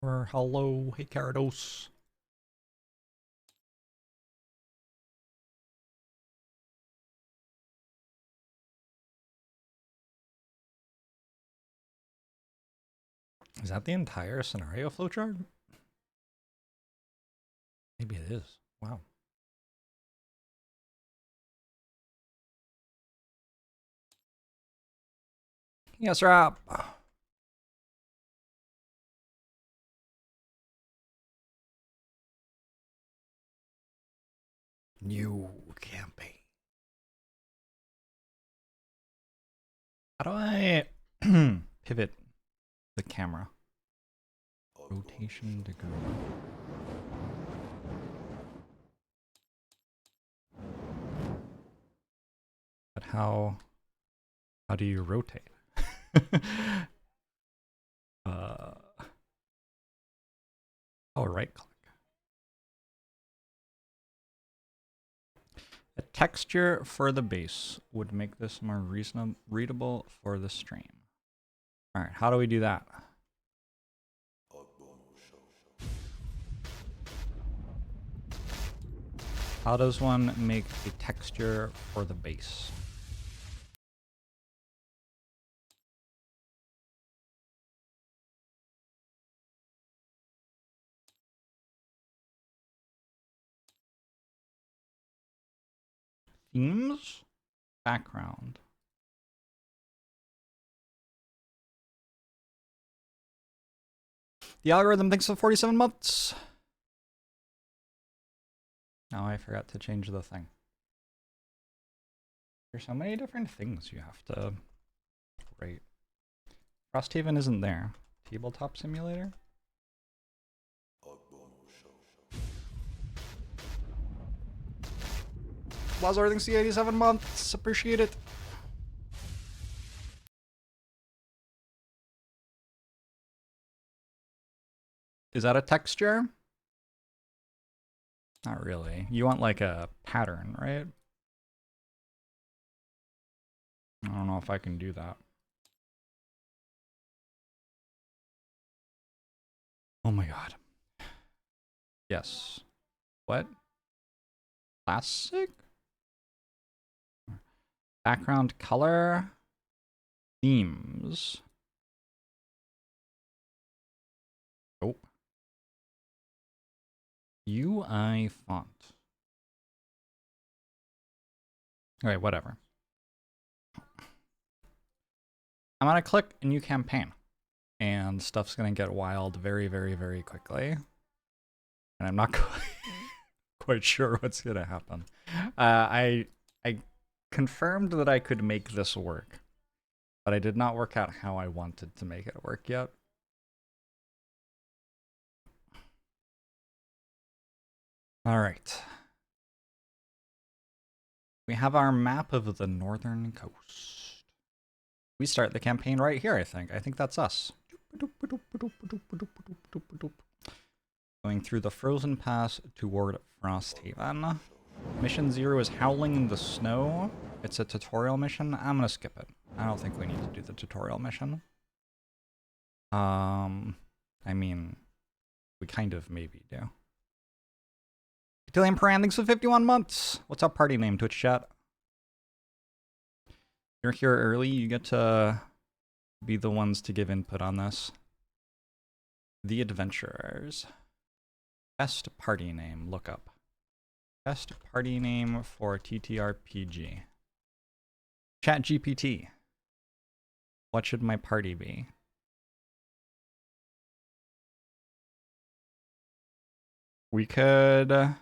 Or hello, hey Carados. Is that the entire scenario flowchart? Maybe it is. Wow. Yes, Rob. New campaign. How do I pivot the camera? Rotation degree. But how do you rotate? Oh, right click. A texture for the base would make this more readable for the stream. All right, how do we do that? How does one make a texture for the base? Themes? Background. The algorithm thinks of 47 months. Now I forgot to change the thing. There's so many different things you have to rate. Frosthaven isn't there. Tabletop simulator? Lazar thinks the 87 months. Appreciate it. Is that a texture? Not really. You want like a pattern, right? I don't know if I can do that. Oh my god. Yes. What? Classic? Background color? Themes. Oh. UI font. Alright, whatever. I'm gonna click a new campaign. And stuff's gonna get wild very, very, very quickly. And I'm not quite sure what's gonna happen. I confirmed that I could make this work, but I did not work out how I wanted to make it work yet. All right. We have our map of the northern coast. We start the campaign right here, I think. I think that's us. Going through the frozen pass toward Frosthaven. Mission 0 is Howling in the Snow. It's a tutorial mission. I'm gonna skip it. I don't think we need to do the tutorial mission. I mean, we kind of maybe do. Cotillion Paran, thanks for 51 months. What's up, party name, Twitch chat? You're here early, you get to be the ones to give input on this. The Adventurers. Best party name, look up. Best party name for TTRPG. ChatGPT. What should my party be? We could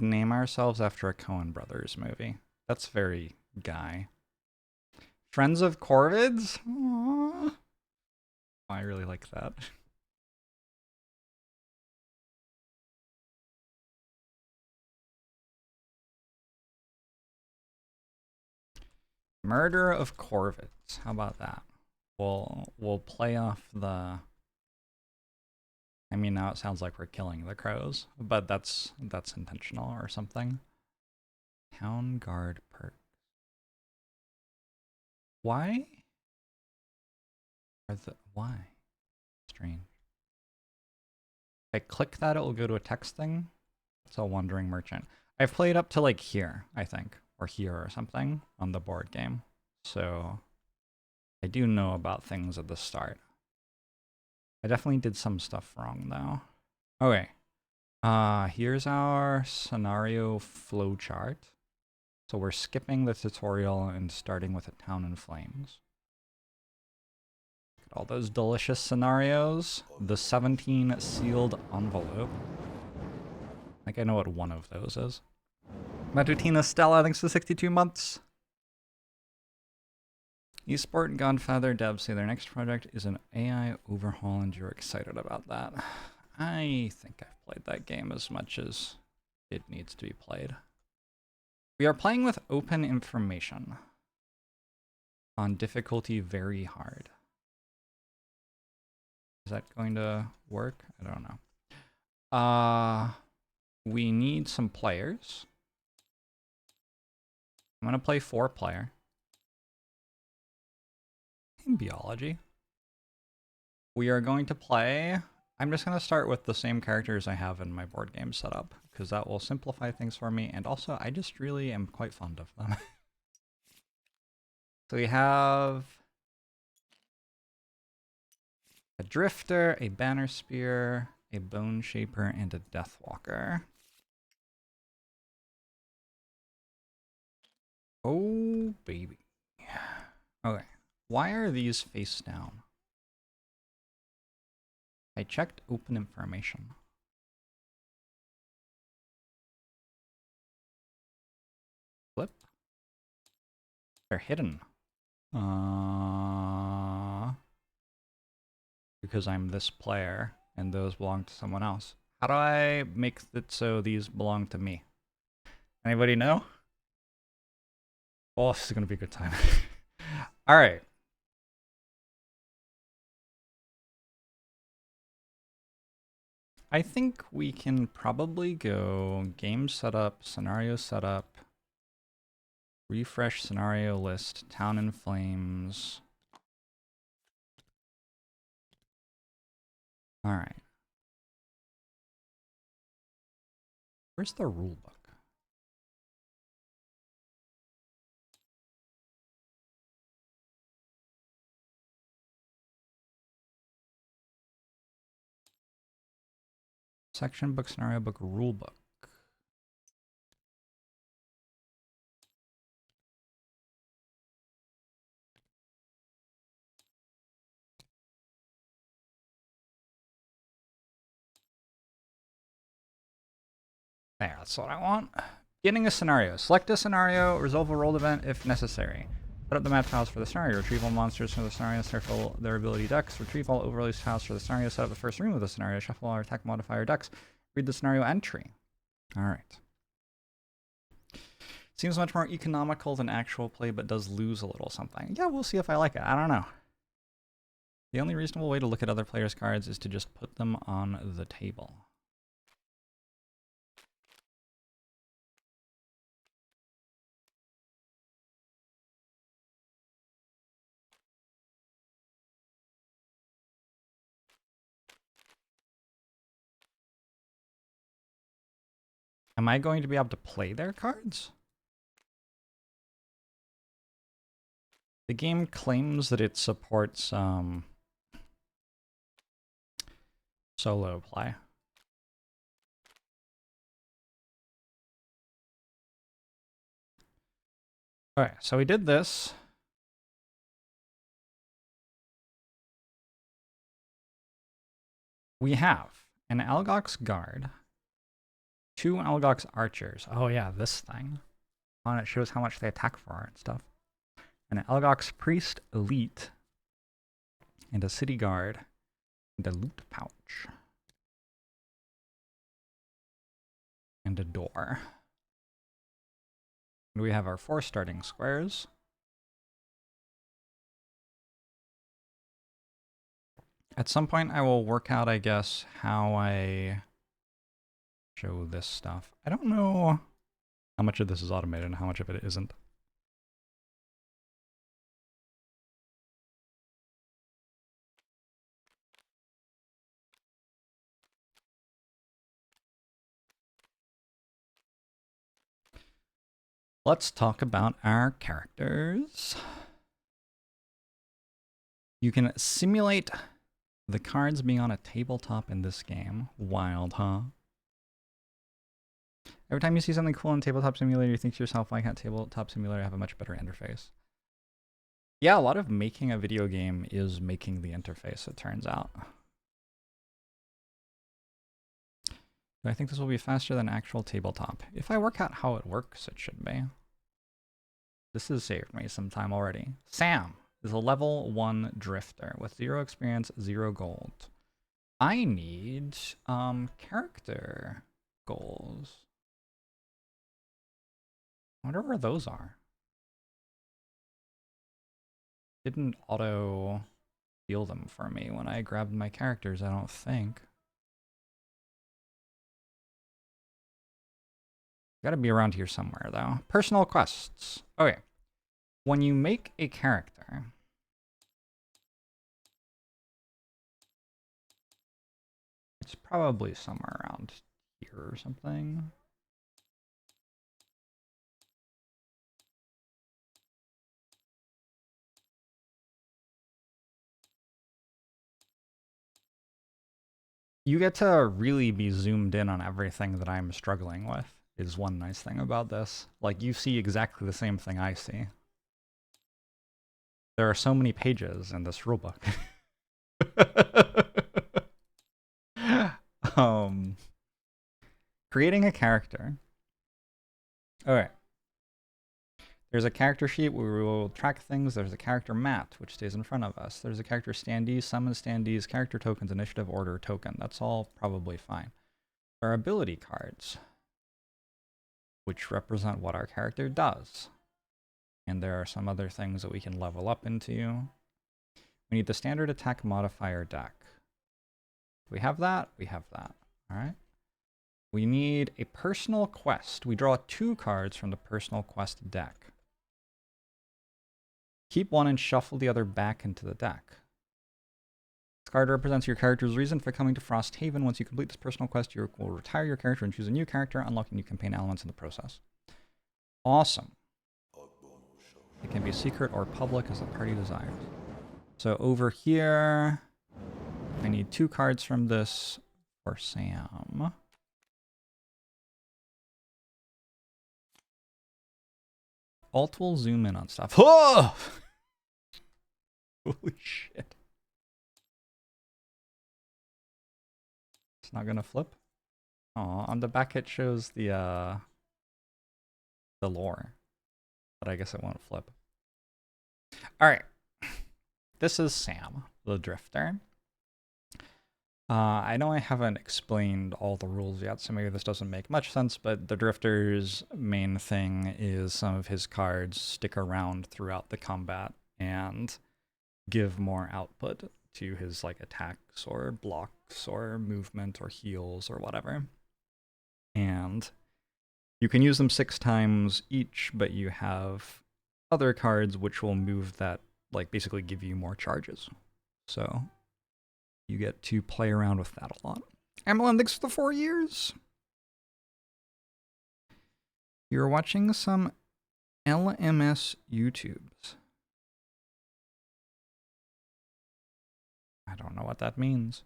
name ourselves after a Coen Brothers movie. That's very Guy. Friends of Corvids? Aww. Oh, I really like that. Murder of Corvids. How about that? We'll play off the... I mean, now it sounds like we're killing the crows, but that's intentional or something. Town Guard perks. Why? Why? Strange. If I click that, it will go to a text thing. It's a wandering merchant. I've played up to like here, I think, or here or something on the board game. So I do know about things at the start. I definitely did some stuff wrong though. Okay. Here's our scenario flowchart. So we're skipping the tutorial and starting with a town in flames. All those delicious scenarios. The 17 sealed envelope. I think I know what one of those is. Matutina Stella, thanks for 62 months. Esport and Godfather devs say their next project is an AI overhaul and you're excited about that. I think I've played that game as much as it needs to be played. We are playing with open information on difficulty very hard. Is that going to work? I don't know. We need some players. I'm gonna play 4-player. In biology. We are going to play... I'm just going to start with the same characters I have in my board game setup, because that will simplify things for me, and also I just really am quite fond of them. So we have a Drifter, a Banner Spear, a Bone Shaper, and a Deathwalker. Oh, baby. Okay. Why are these face down? I checked open information. Flip. They're hidden. Because I'm this player and those belong to someone else. How do I make it so these belong to me? Anybody know? Oh, this is gonna be a good time. All right. I think we can probably go game setup, scenario setup, refresh scenario list, town in flames. All right. Where's the rule book? Section book, scenario book, rule book. There, that's what I want. Getting a scenario. Select a scenario, resolve a rolled event if necessary. Set up the map tiles for the scenario. Retrieve all monsters from the scenario, circle their ability decks. Retrieve all overlays tiles for the scenario. Set up the first room of the scenario. Shuffle our attack modifier decks. Read the scenario entry. Alright. Seems much more economical than actual play, but does lose a little something. Yeah, we'll see if I like it. I don't know. The only reasonable way to look at other players' cards is to just put them on the table. Am I going to be able to play their cards? The game claims that it supports solo play. Alright, so we did this. We have an Algox Guard, 2 Algox Archers. Oh yeah, this thing. On it shows how much they attack for and stuff. An Algox Priest Elite, and a City Guard, and a Loot Pouch. And a door. And we have our 4 starting squares. At some point I will work out, I guess, how I show this stuff. I don't know how much of this is automated and how much of it isn't. Let's talk about our characters. You can simulate the cards being on a tabletop in this game. Wild, huh? Every time you see something cool in Tabletop Simulator, you think to yourself, why can't Tabletop Simulator have a much better interface? Yeah, a lot of making a video game is making the interface, it turns out. Do I think this will be faster than actual tabletop? If I work out how it works, it should be. This has saved me some time already. Sam is a level 1 drifter with 0 experience, 0 gold. I need character goals. I wonder where those are. Didn't auto deal them for me when I grabbed my characters, I don't think. Gotta be around here somewhere, though. Personal quests. Okay. When you make a character, it's probably somewhere around here or something. You get to really be zoomed in on everything that I'm struggling with, is one nice thing about this. Like, you see exactly the same thing I see. There are so many pages in this rulebook. Creating a character. Alright. There's a character sheet where we will track things. There's a character mat, which stays in front of us. There's a character standee, summon standees, character tokens, initiative order token. That's all probably fine. There are ability cards, which represent what our character does. And there are some other things that we can level up into. We need the standard attack modifier deck. We have that. We have that. All right. We need a personal quest. We draw 2 cards from the personal quest deck. Keep one and shuffle the other back into the deck. This card represents your character's reason for coming to Frosthaven. Once you complete this personal quest, you will retire your character and choose a new character, unlocking new campaign elements in the process. Awesome. It can be secret or public as the party desires. So over here, I need 2 cards from this for Sam. Alt will zoom in on stuff. Oh! Holy shit. It's not gonna flip? Oh, on the back it shows the lore. But I guess it won't flip. Alright. This is Sam, the drifter. I know I haven't explained all the rules yet, so maybe this doesn't make much sense, but the drifter's main thing is some of his cards stick around throughout the combat and give more output to his like attacks or blocks or movement or heals or whatever. And you can use them 6 times each, but you have other cards which will move that, like basically give you more charges. So you get to play around with that a lot. Emmeline, thanks for the 4 years. You're watching some LMS YouTubes. I don't know what that means.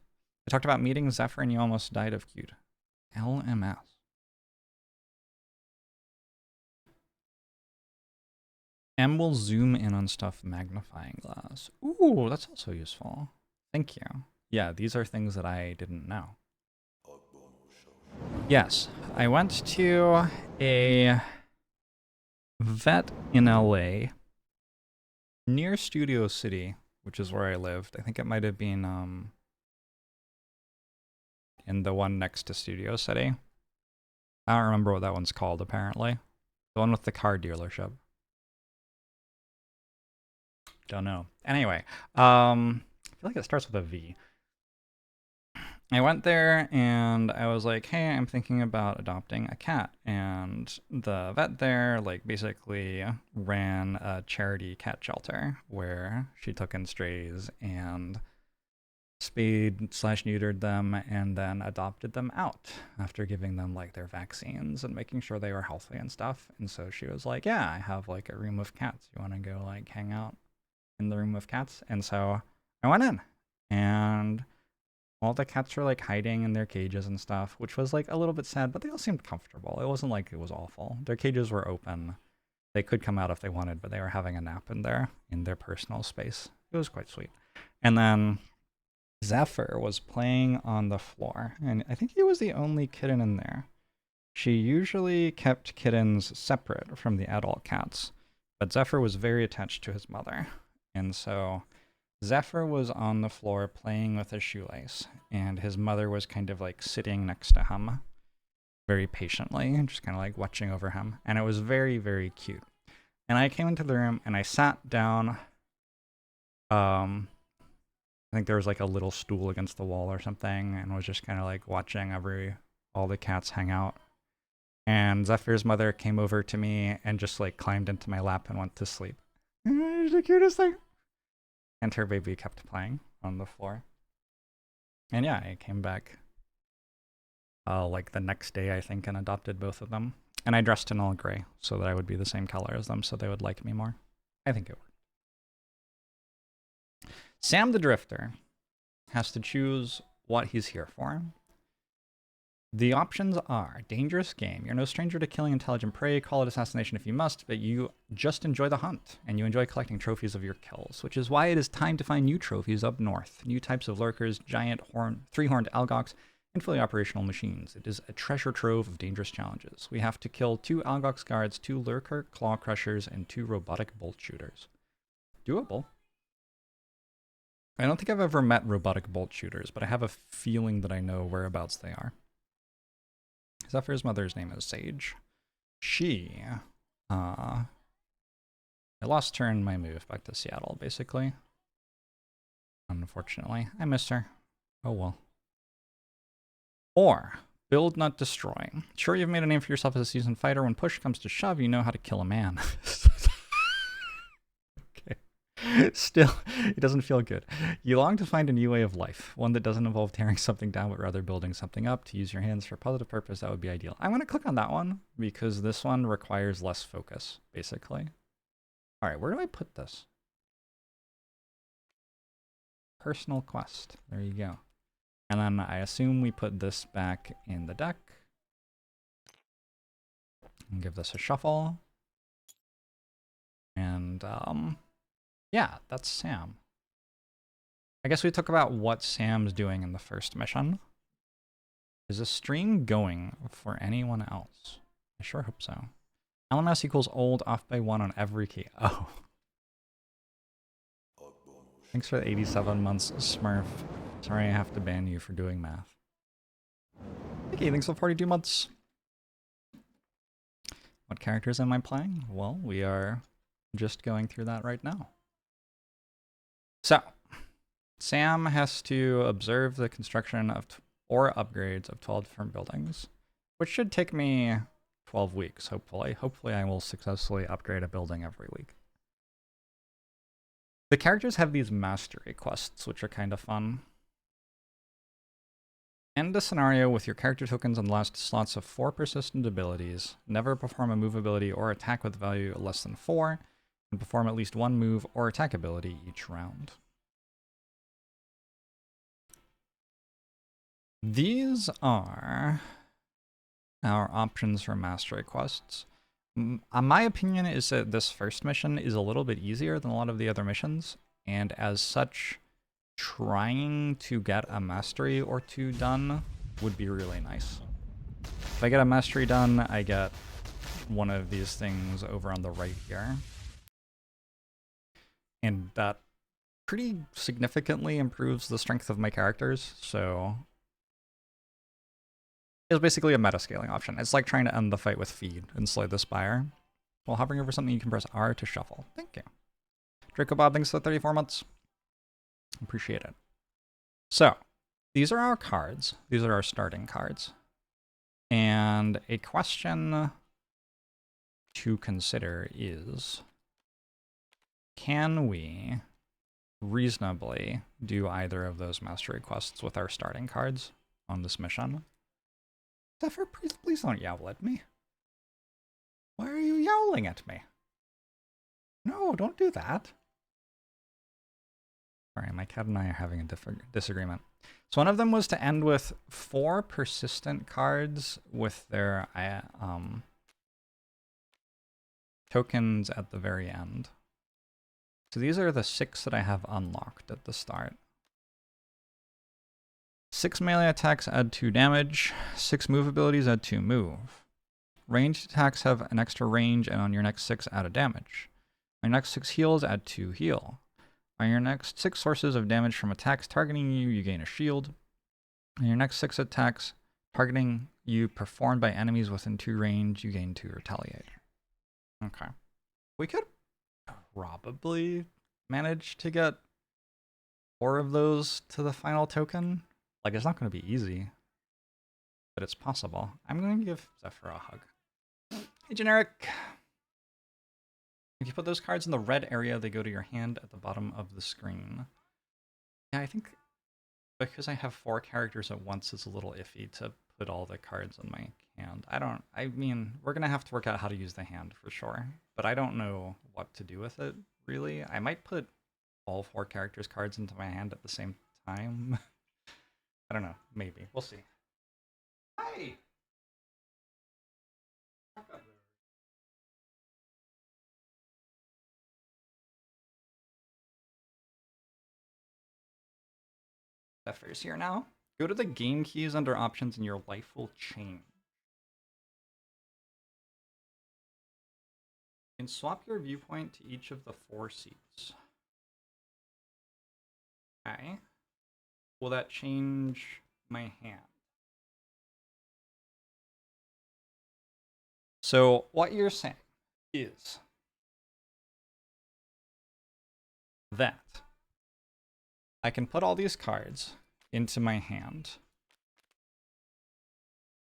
I talked about meeting Zephyr and you almost died of cute. LMS. M will zoom in on stuff magnifying glass. Ooh, that's also useful. Thank you. Yeah, these are things that I didn't know. Yes, I went to a vet in LA near Studio City, which is where I lived. I think it might have been in the one next to Studio City. I don't remember what that one's called, apparently. The one with the car dealership. Don't know. Anyway, I feel like it starts with a V. I went there and I was like, hey, I'm thinking about adopting a cat. And the vet there, like, basically ran a charity cat shelter where she took in strays and spayed slash neutered them, and then adopted them out after giving them like their vaccines and making sure they were healthy and stuff. And so she was like, yeah, I have like a room of cats. You want to go like hang out in the room of cats? And so I went in, and all the cats were like hiding in their cages and stuff, which was like a little bit sad, but they all seemed comfortable. It wasn't like it was awful. Their cages were open. They could come out if they wanted, but they were having a nap in their personal space. It was quite sweet. And then Zephyr was playing on the floor, and I think he was the only kitten in there. She usually kept kittens separate from the adult cats, but Zephyr was very attached to his mother. And so Zephyr was on the floor playing with a shoelace, and his mother was kind of like sitting next to him very patiently, just kind of like watching over him. And it was very, very cute. And I came into the room and I sat down. I think there was like a little stool against the wall or something, and was just kind of like watching all the cats hang out. And Zephyr's mother came over to me and just like climbed into my lap and went to sleep. It was the cutest thing. And her baby kept playing on the floor. And yeah, I came back like the next day, I think, and adopted both of them. And I dressed in all gray so that I would be the same color as them so they would like me more. I think it worked. Sam the Drifter has to choose what he's here for. The options are dangerous game. You're no stranger to killing intelligent prey. Call it assassination if you must, but you just enjoy the hunt and you enjoy collecting trophies of your kills, which is why it is time to find new trophies up north. New types of lurkers, giant three-horned algox, and fully operational machines. It is a treasure trove of dangerous challenges. We have to kill 2 algox guards, 2 lurker claw crushers, and 2 robotic bolt shooters. Doable. I don't think I've ever met robotic bolt shooters, but I have a feeling that I know whereabouts they are. Zephyr's mother's name is Sage. She, I lost her in my move back to Seattle, basically. Unfortunately, I miss her. Oh well. Or, build, not destroy. Sure, you've made a name for yourself as a seasoned fighter. When push comes to shove, you know how to kill a man. Still, it doesn't feel good. You long to find a new way of life, one that doesn't involve tearing something down, but rather building something up. To use your hands for a positive purpose, that would be ideal. I'm going to click on that one because this one requires less focus, basically. All right, where do I put this? Personal quest. There you go. And then I assume we put this back in the deck. And give this a shuffle. And, yeah, that's Sam. I guess we talk about what Sam's doing in the first mission. Is the stream going for anyone else? I sure hope so. LMS equals old, off by 1 on every key. Oh. Thanks for the 87 months, Smurf. Sorry I have to ban you for doing math. Okay, thanks for 42 months. What characters am I playing? Well, we are just going through that right now. So, Sam has to observe the construction of or upgrades of 12 different buildings, which should take me 12 weeks, hopefully. Hopefully I will successfully upgrade a building every week. The characters have these mastery quests, which are kind of fun. End a scenario with your character tokens on the last slots of 4 persistent abilities. Never perform a move ability or attack with value less than 4. And perform at least 1 move or attack ability each round. These are our options for mastery quests. My opinion is that this first mission is a little bit easier than a lot of the other missions, and as such, trying to get a mastery or 2 done would be really nice. If I get a mastery done, I get one of these things over on the right here. And that pretty significantly improves the strength of my characters, so it's basically a meta-scaling option. It's like trying to end the fight with Feed and Slay the Spire. While hovering over something, you can press R to shuffle. Thank you. Draco Bob, thanks for 34 months. Appreciate it. So, these are our cards. These are our starting cards. And a question to consider is, can we reasonably do either of those mastery quests with our starting cards on this mission. Zephyr, please don't yowl at me. Why are you yowling at me? No, don't do that. Sorry, my cat and I are having a disagreement. So one of them was to end with 4 persistent cards with their tokens at the very end. So these are the 6 that I have unlocked at the start. 6 melee attacks add 2 damage. 6 move abilities add 2 move. Ranged attacks have an extra range, and on your next 6 add a damage. On your next 6 heals, add 2 heal. On your next 6 sources of damage from attacks targeting you, you gain a shield. On your next 6 attacks targeting you performed by enemies within 2 range, you gain 2 retaliate. Okay. We could probably manage to get 4 of those to the final token. Like, it's not going to be easy, but it's possible. I'm going to give Zephyr a hug. Hey, Generic! If you put those cards in the red area, they go to your hand at the bottom of the screen. Yeah, I think because I have 4 characters at once, it's a little iffy to put all the cards in my hand. I mean, we're going to have to work out how to use the hand for sure, but I don't know what to do with it, really. I might put all 4 characters' cards into my hand at the same time. I don't know, maybe. We'll see. Hi! Zephyr's here now. Go to the game keys under options and your life will change. You can swap your viewpoint to each of the 4 seats. Okay. Will that change my hand? So what you're saying is that I can put all these cards into my hand.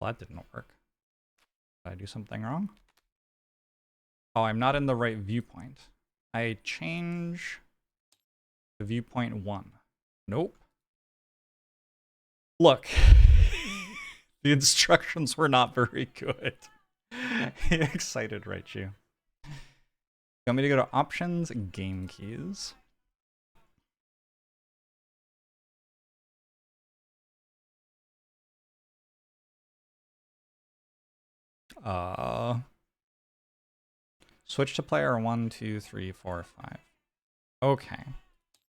Well, that didn't work. Did I do something wrong? Oh, I'm not in the right viewpoint. I change the viewpoint 1. Nope. Look, the instructions were not very good. Excited, right, you? You want me to go to options, game keys. Switch to player 1, 2, 3, 4, 5. Okay.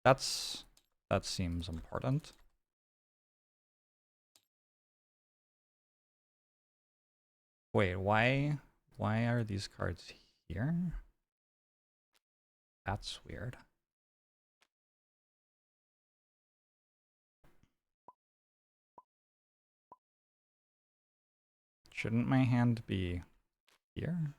That seems important. Wait, why are these cards here? That's weird. Shouldn't my hand be here?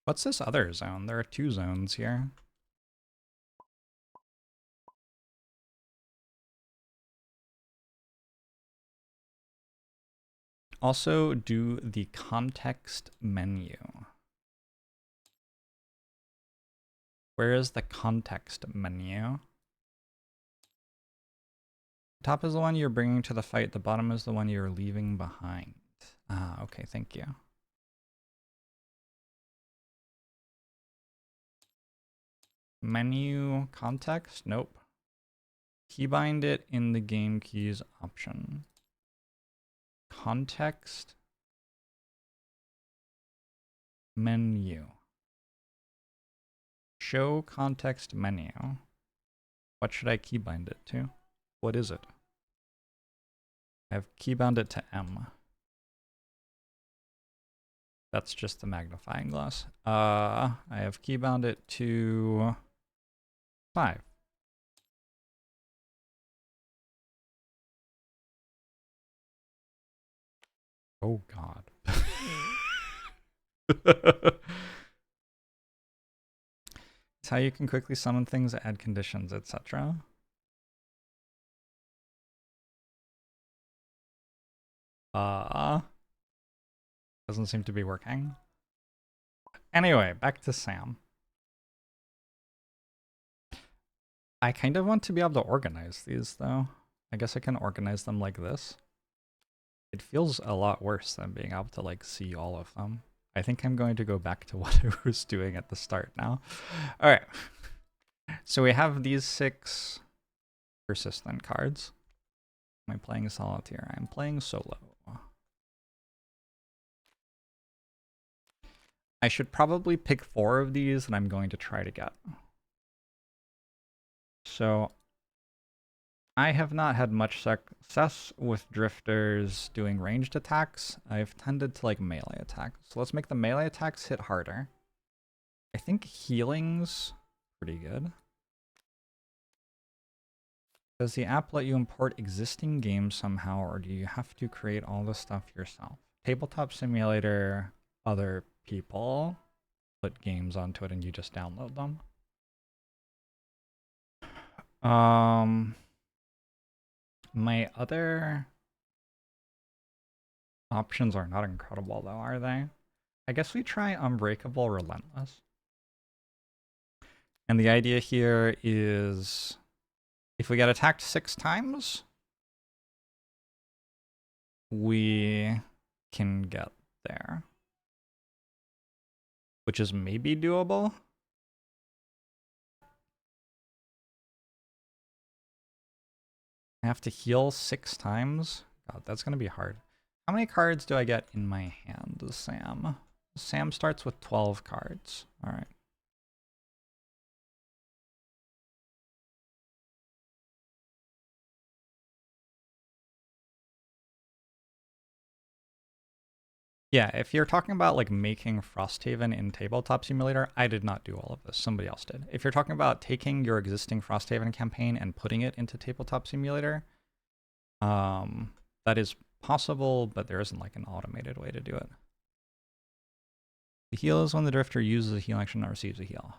What's this other zone? There are 2 zones here. Also, do the context menu. Where is the context menu? Top is the one you're bringing to the fight. The bottom is the one you're leaving behind. Ah, okay, thank you. Menu context? Nope. Keybind it in the game keys option. Context menu. Show context menu. What should I keybind it to? What is it? I've keybound it to M. That's just the magnifying glass. I have keybound it to 5. Oh God. It's how you can quickly summon things, add conditions, etc. Doesn't seem to be working. Anyway, back to Sam. I kind of want to be able to organize these, though. I guess I can organize them like this. It feels a lot worse than being able to, like, see all of them. I think I'm going to go back to what I was doing at the start now. All right. So we have these 6 persistent cards. Am I playing solitaire? I'm playing solo. I should probably pick 4 of these that I'm going to try to get. So I have not had much success with drifters doing ranged attacks. I've tended to like melee attacks. So let's make the melee attacks hit harder. I think healing's pretty good. Does the app let you import existing games somehow, or do you have to create all the stuff yourself? Tabletop Simulator, other people put games onto it and you just download them. My other options are not incredible though, are they? I guess we try Unbreakable Relentless. And the idea here is if we get attacked 6 times, we can get there. Which is maybe doable. I have to heal 6 times. God, that's going to be hard. How many cards do I get in my hand, Sam? Sam starts with 12 cards. All right. Yeah, if you're talking about like making Frosthaven in Tabletop Simulator, I did not do all of this. Somebody else did. If you're talking about taking your existing Frosthaven campaign and putting it into Tabletop Simulator, that is possible, but there isn't like an automated way to do it. The heal is when the drifter uses a heal action and receives a heal.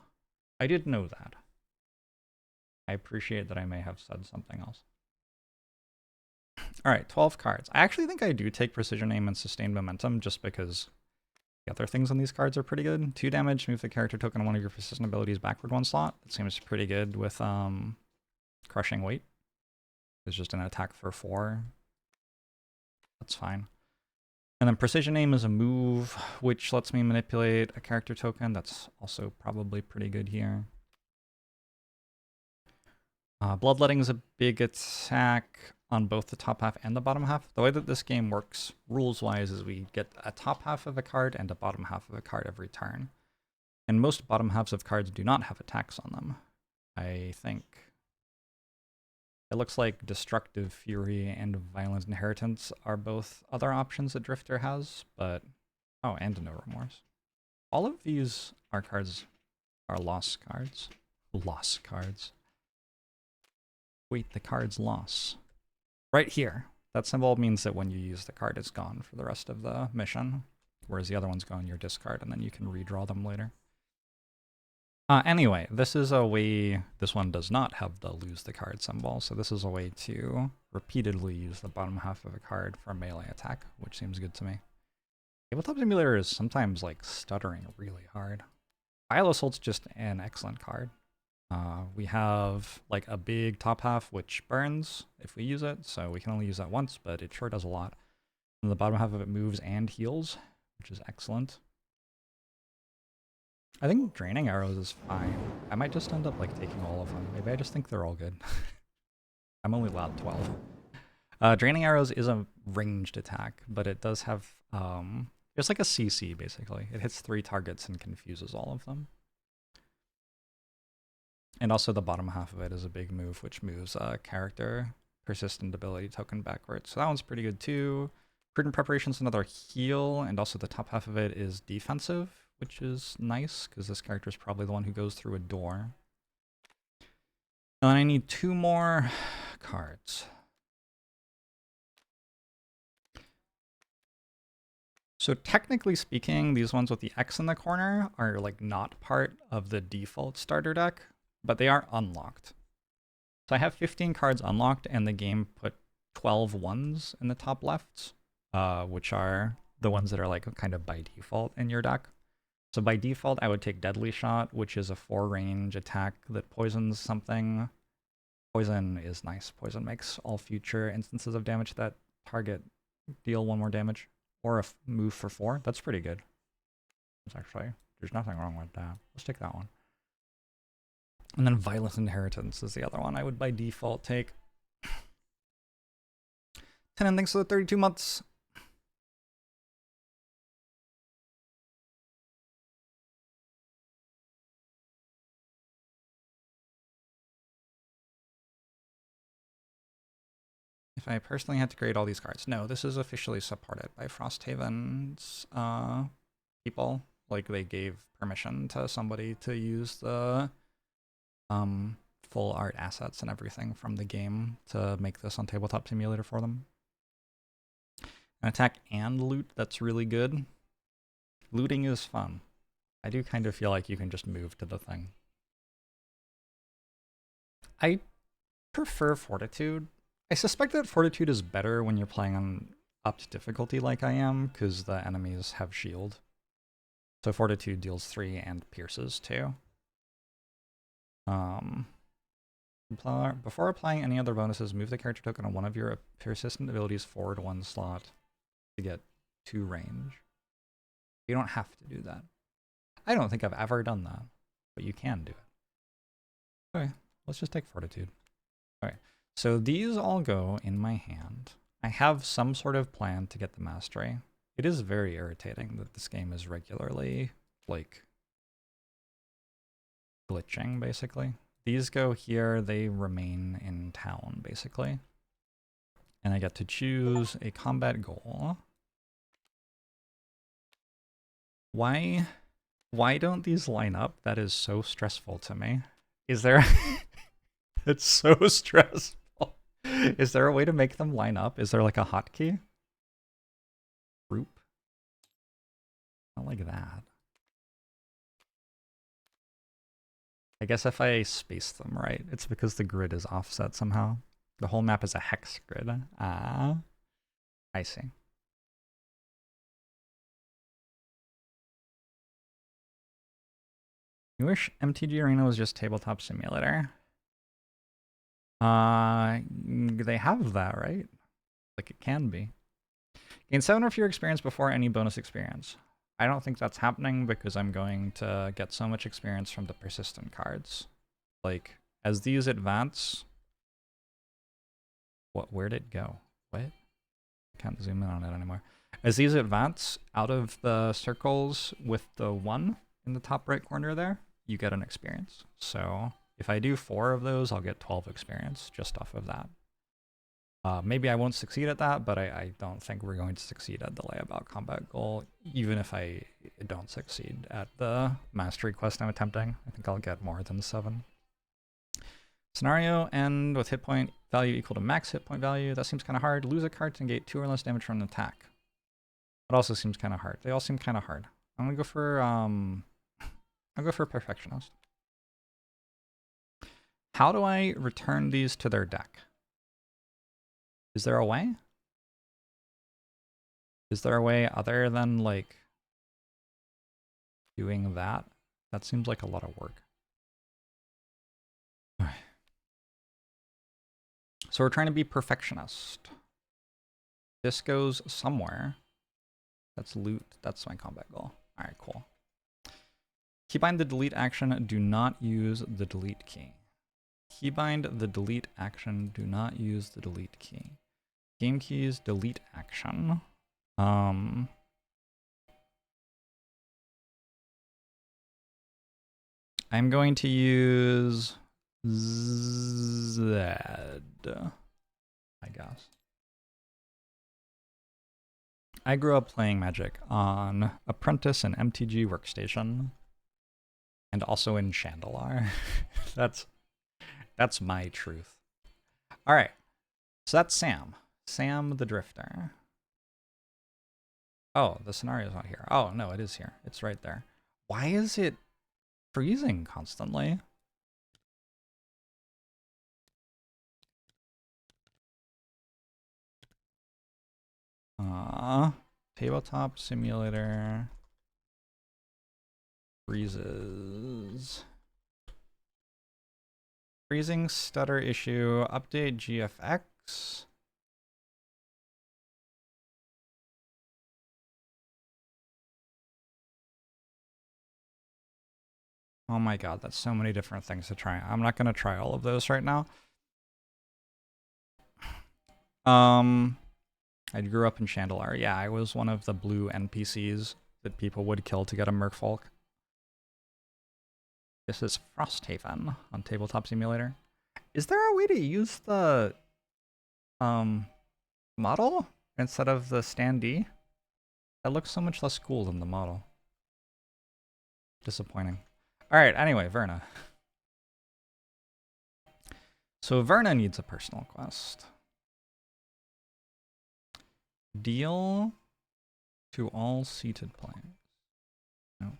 I did know that. I appreciate that I may have said something else. All right, 12 cards. I actually think I do take Precision Aim and Sustained Momentum just because the other things on these cards are pretty good. 2 damage, move the character token on one of your persistent abilities backward 1 slot. That seems pretty good with Crushing Weight. It's just an attack for 4. That's fine. And then Precision Aim is a move, which lets me manipulate a character token. That's also probably pretty good here. Bloodletting is a big attack on both the top half and the bottom half. The way that this game works, rules-wise, is we get a top half of a card and a bottom half of a card every turn. And most bottom halves of cards do not have attacks on them, I think. It looks like Destructive Fury and Violent Inheritance are both other options that Drifter has, but... Oh, and No Remorse. All of these are cards are loss cards. Loss cards. Wait, the card's loss. Right here. That symbol means that when you use the card, it's gone for the rest of the mission, whereas the other ones go in your discard, and then you can redraw them later. Anyway, this is a way... This one does not have the lose the card symbol, so this is a way to repeatedly use the bottom half of a card for melee attack, which seems good to me. Tabletop Simulator is sometimes, like, stuttering really hard. Vile Assault's just an excellent card. We have like a big top half which burns if we use it, so we can only use that once, but it sure does a lot. And the bottom half of it moves and heals, which is excellent. I think Draining Arrows is fine. I might just end up like taking all of them. Maybe I just think they're all good. I'm only allowed 12. Draining Arrows is a ranged attack, but it does have it's like a CC basically. It hits 3 targets and confuses all of them. And also the bottom half of it is a big move, which moves a character persistent ability token backwards. So that one's pretty good too. Prudent Preparation is another heal, and also the top half of it is defensive, which is nice, because this character is probably the one who goes through a door. And then I need 2 more cards. So technically speaking, these ones with the X in the corner are like not part of the default starter deck, but they are unlocked. So I have 15 cards unlocked, and the game put 12 ones in the top left. which are the ones that are like kind of by default in your deck. So by default, I would take Deadly Shot, which is a 4-range attack that poisons something. Poison is nice. Poison makes all future instances of damage to that target deal 1 more damage. Or a move for 4. That's pretty good. It's actually, there's nothing wrong with that. Let's take that one. And then Violent Inheritance is the other one I would by default take. 10 and thanks for the 32 months. If I personally had to create all these cards. No, this is officially supported by Frosthaven's people. Like, they gave permission to somebody to use the full art assets and everything from the game to make this on Tabletop Simulator for them. An attack and loot, that's really good. Looting is fun. I do kind of feel like you can just move to the thing. I prefer Fortitude. I suspect that Fortitude is better when you're playing on upped difficulty like I am, because the enemies have shield. So Fortitude deals 3 and pierces 2. Before applying any other bonuses, move the character token on one of your persistent abilities forward 1 slot to get 2 range. You don't have to do that. I don't think I've ever done that, but you can do it. Okay, let's just take Fortitude. Okay, so these all go in my hand. I have some sort of plan to get the mastery. It is very irritating that this game is regularly, like, glitching, basically. These go here, they remain in town, basically. And I get to choose a combat goal. Why don't these line up? That is so stressful to me. Is there... It's so stressful. Is there a way to make them line up? Is there like a hotkey? Group? Not like that. I guess if I space them right, it's because the grid is offset somehow. The whole map is a hex grid. Ah, I see. You wish MTG Arena was just Tabletop Simulator? They have that, right? Like, it can be. Gain 7 or fewer experience before any bonus experience. I don't think that's happening because I'm going to get so much experience from the persistent cards. Like, as these advance... Where'd it go? What? I can't zoom in on it anymore. As these advance out of the circles with the 1 in the top right corner there, you get an experience. So if I do 4 of those, I'll get 12 experience just off of that. Maybe I won't succeed at that, but I don't think we're going to succeed at the layabout combat goal, even if I don't succeed at the mastery quest I'm attempting. I think I'll get more than 7. Scenario, end with hit point value equal to max hit point value. That seems kind of hard. Lose a card to negate 2 or less damage from an attack. That also seems kind of hard. They all seem kind of hard. I'm gonna go for I'll go for Perfectionist. How do I return these to their deck? Is there a way? Is there a way other than, like, doing that? That seems like a lot of work. So we're trying to be Perfectionist. This goes somewhere. That's loot. That's my combat goal. All right, cool. Keybind the delete action. Do not use the delete key. Keybind the delete action. Do not use the delete key. Game keys, delete action. I'm going to use Z, I guess. I grew up playing Magic on Apprentice and MTG Workstation, and also in Chandelar. That's my truth. All right, so that's Sam. Sam the Drifter. Oh, the scenario's not here. Oh, no, it is here. It's right there. Why is it freezing constantly? Tabletop simulator freezes. Freezing stutter issue, update GFX. Oh my god, that's so many different things to try. I'm not gonna try all of those right now. I grew up in Chandelar. Yeah, I was one of the blue NPCs that people would kill to get a merfolk. This is Frosthaven on Tabletop Simulator. Is there a way to use the model instead of the standee? That looks so much less cool than the model. Disappointing. Alright, anyway, Verna. So Verna needs a personal quest. Deal to all seated players. Nope.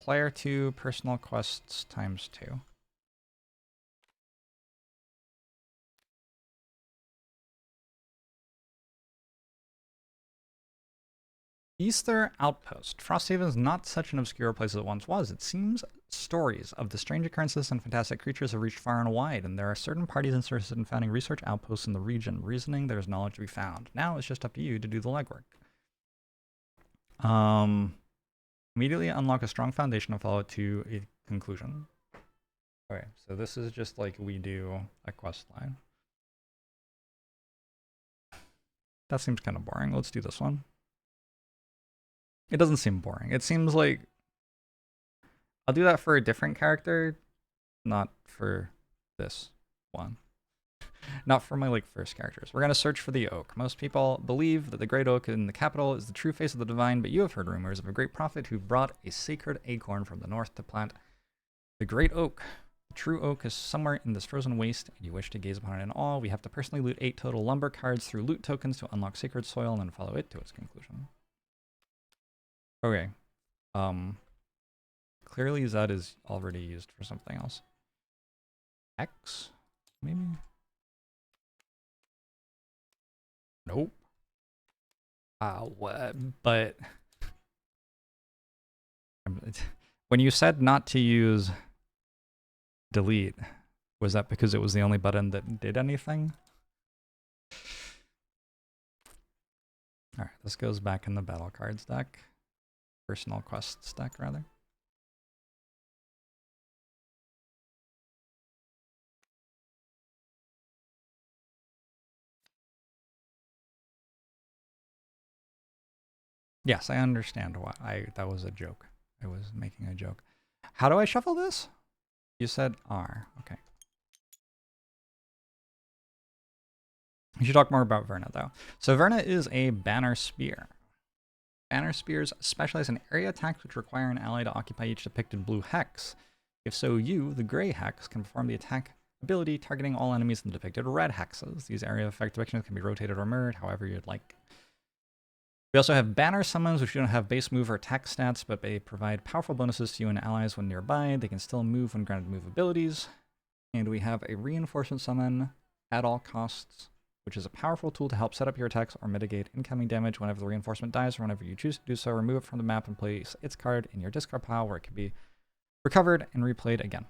Player 2, personal quests times 2. Easter Outpost. Frosthaven is not such an obscure place as it once was. It seems stories of the strange occurrences and fantastic creatures have reached far and wide, and there are certain parties interested in founding research outposts in the region, reasoning there's knowledge to be found. Now it's just up to you to do the legwork. Immediately unlock a strong foundation and follow it to a conclusion. Okay, so this is just like we do a quest line. That seems kind of boring. Let's do this one. It doesn't seem boring. It seems like I'll do that for a different character, not for this one. Not for my first characters. We're gonna search for the oak. Most people believe that the great oak in the capital is the true face of the divine, but you have heard rumors of a great prophet who brought a sacred acorn from the north to plant the great oak. The true oak is somewhere in this frozen waste, and you wish to gaze upon it in awe. We have to personally loot 8 total lumber cards through loot tokens to unlock sacred soil and then follow it to its conclusion. Okay. Clearly Z is already used for something else. X? Maybe? Nope. What? But when you said not to use delete, was that because it was the only button that did anything? All right, this goes back in the battle cards deck. Personal quests deck, rather. Yes, I understand why. That was a joke. I was making a joke. How do I shuffle this? You said R. Okay. We should talk more about Verna, though. So Verna is a banner spear. Banner spears specialize in area attacks which require an ally to occupy each depicted blue hex. If so, you, the gray hex, can perform the attack ability targeting all enemies in the depicted red hexes. These area effect depictions can be rotated or mirrored however you'd like. We also have banner summons, which don't have base move or attack stats, but they provide powerful bonuses to you and allies when nearby. They can still move when granted move abilities. And we have a reinforcement summon at all costs, which is a powerful tool to help set up your attacks or mitigate incoming damage whenever the reinforcement dies or whenever you choose to do so. Remove it from the map and place its card in your discard pile where it can be recovered and replayed again.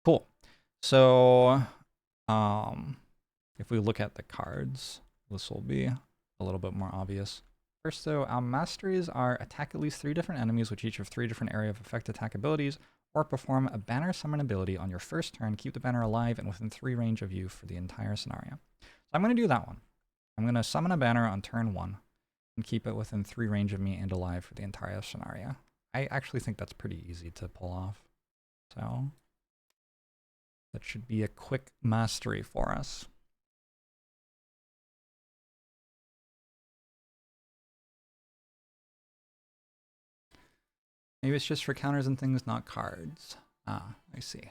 Cool. So, if we look at the cards, this will be a little bit more obvious. First, though, our masteries are attack at least 3 different enemies, which each have 3 different area of effect attack abilities, or perform a banner summon ability on your first turn. Keep the banner alive and within 3 range of you for the entire scenario. So I'm going to do that one. I'm going to summon a banner on turn 1 and keep it within 3 range of me and alive for the entire scenario. I actually think that's pretty easy to pull off. So that should be a quick mastery for us. Maybe it's just for counters and things, not cards. Ah, I see.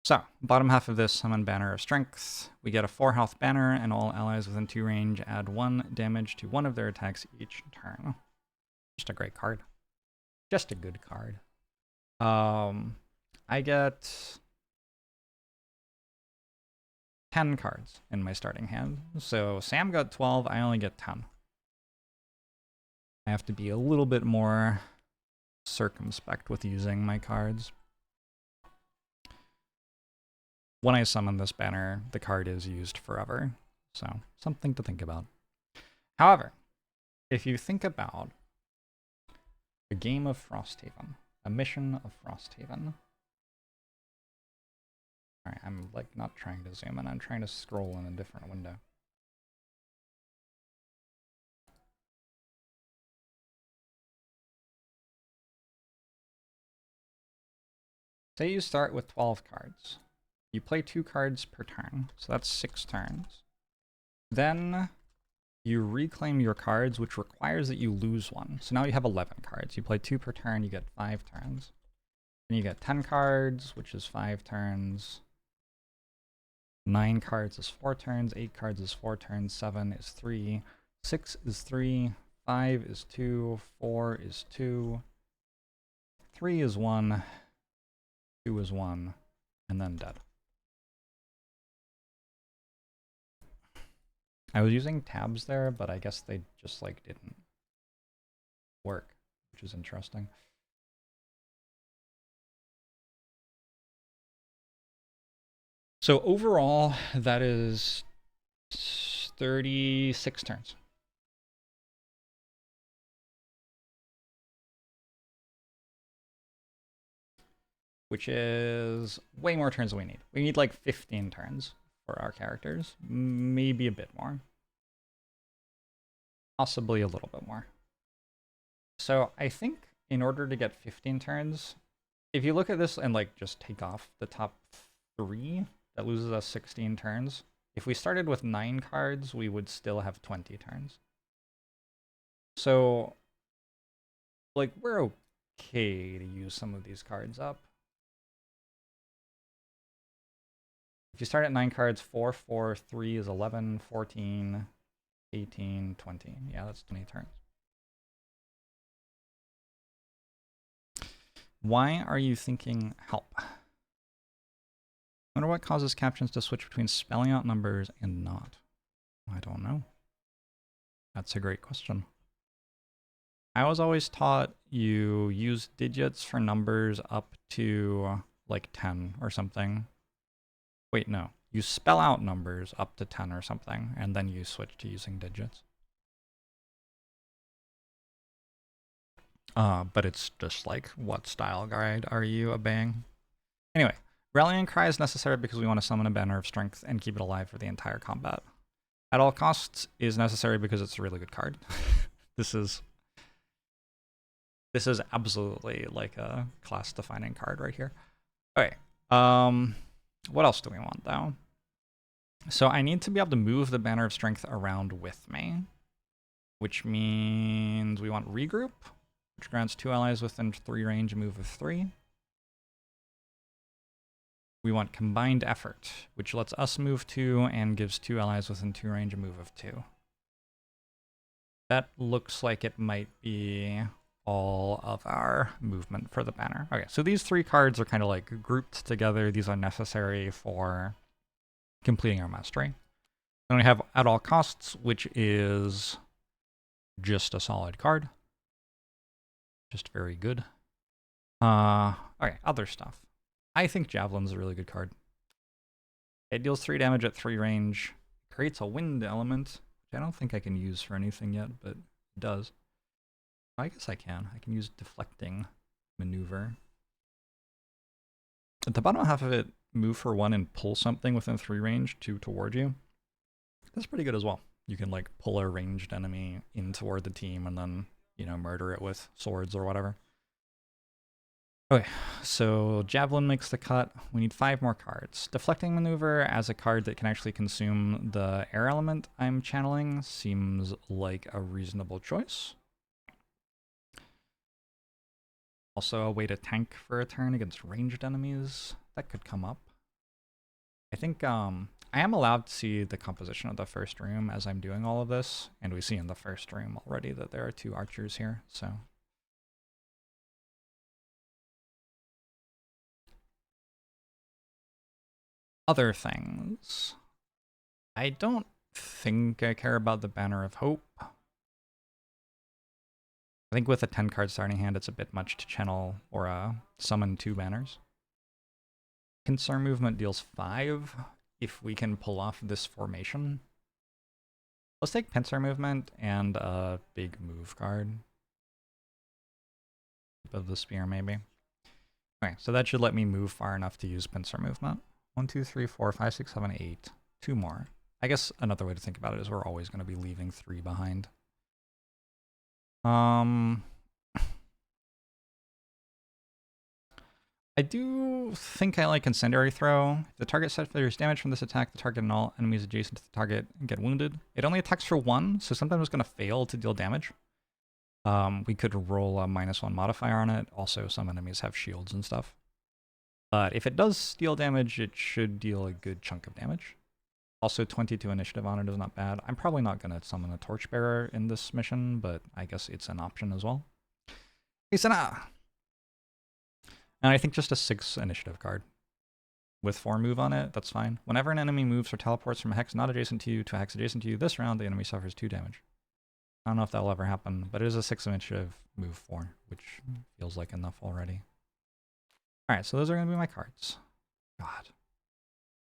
So, bottom half of this, summon Banner of Strength. We get a 4 health banner, and all allies within 2 range add 1 damage to one of their attacks each turn. Just a great card. Just a good card. I get 10 cards in my starting hand. So Sam got 12, I only get 10. I have to be a little bit more circumspect with using my cards. When I summon this banner, the card is used forever, so something to think about. However, if you think about a game of Frosthaven, a mission of Frosthaven. Alright, I'm like not trying to zoom in, I'm trying to scroll in a different window. Say you start with 12 cards. You play 2 cards per turn, so that's 6 turns. Then you reclaim your cards, which requires that you lose 1. So now you have 11 cards. You play 2 per turn, you get 5 turns. Then you get 10 cards, which is 5 turns. 9 cards is 4 turns, 8 cards is 4 turns, 7 is 3, 6 is 3, 5 is 2, 4 is 2, 3 is 1, 2 is 1, and then dead. I was using tabs there, but I guess they just like didn't work, which is interesting. So overall, that is 36 turns. Which is way more turns than we need. We need like 15 turns for our characters. Maybe a bit more. Possibly a little bit more. So I think in order to get 15 turns, if you look at this and like just take off the top 3, that loses us 16 turns. If we started with 9 cards, we would still have 20 turns. So, like, we're okay to use some of these cards up. If you start at 9 cards, 4, 4, 3 is 11, 14, 18, 20. Yeah, that's 20 turns. Why are you thinking help? I wonder what causes captions to switch between spelling out numbers and not. I don't know. That's a great question. I was always taught you use digits for numbers up to like 10 or something. Wait, no. You spell out numbers up to 10 or something, and then you switch to using digits. But it's just like, what style guide are you obeying? Anyway, rallying cry is necessary because we want to summon a banner of strength and keep it alive for the entire combat. At all costs is necessary because it's a really good card. This is absolutely like a class-defining card right here. Okay. What else do we want though? So I need to be able to move the banner of strength around with me, which means we want regroup, which grants 2 allies within 3 range a move of 3. We want combined effort, which lets us move 2 and gives 2 allies within 2 range a move of 2. That looks like it might be all of our movement for the banner. Okay, so these 3 cards are kind of like grouped together. These are necessary for completing our mastery. Then we have at all costs, which is just a solid card. Just very good. Okay, other stuff. I think Javelin's a really good card. It deals 3 damage at 3 range, creates a wind element, which I don't think I can use for anything yet, but it does. I guess I can. I can use deflecting maneuver. At the bottom half of it, move for 1 and pull something within 3 range toward you. That's pretty good as well. You can like pull a ranged enemy in toward the team and then, you know, murder it with swords or whatever. Okay, so Javelin makes the cut. We need 5 more cards. Deflecting Maneuver as a card that can actually consume the air element I'm channeling seems like a reasonable choice. Also a way to tank for a turn against ranged enemies. That could come up. I think I am allowed to see the composition of the first room as I'm doing all of this, and we see in the first room already that there are 2 archers here, so... Other things. I don't think I care about the Banner of Hope. I think with a 10 card starting hand, it's a bit much to channel or summon 2 banners. Pincer movement deals 5 if we can pull off this formation. Let's take pincer movement and a big move card. Of the spear, maybe. Okay, so that should let me move far enough to use pincer movement. 1, 2, 3, 4, 5, 6, 7, 8. 2 more. I guess another way to think about it is we're always going to be leaving 3 behind. I do think I like Incendiary Throw. If the target suffers damage from this attack, the target and all enemies adjacent to the target get wounded. It only attacks for 1, so sometimes it's going to fail to deal damage. We could roll a -1 modifier on it. Also, some enemies have shields and stuff. But if it does deal damage, it should deal a good chunk of damage. Also, 22 initiative on it is not bad. I'm probably not going to summon a Torchbearer in this mission, but I guess it's an option as well. Isana! And I think just a 6 initiative card. With 4 move on it, that's fine. Whenever an enemy moves or teleports from a hex not adjacent to you to a hex adjacent to you this round, the enemy suffers 2 damage. I don't know if that'll ever happen, but it is a 6 initiative move 4, which feels like enough already. Alright, so those are going to be my cards. God.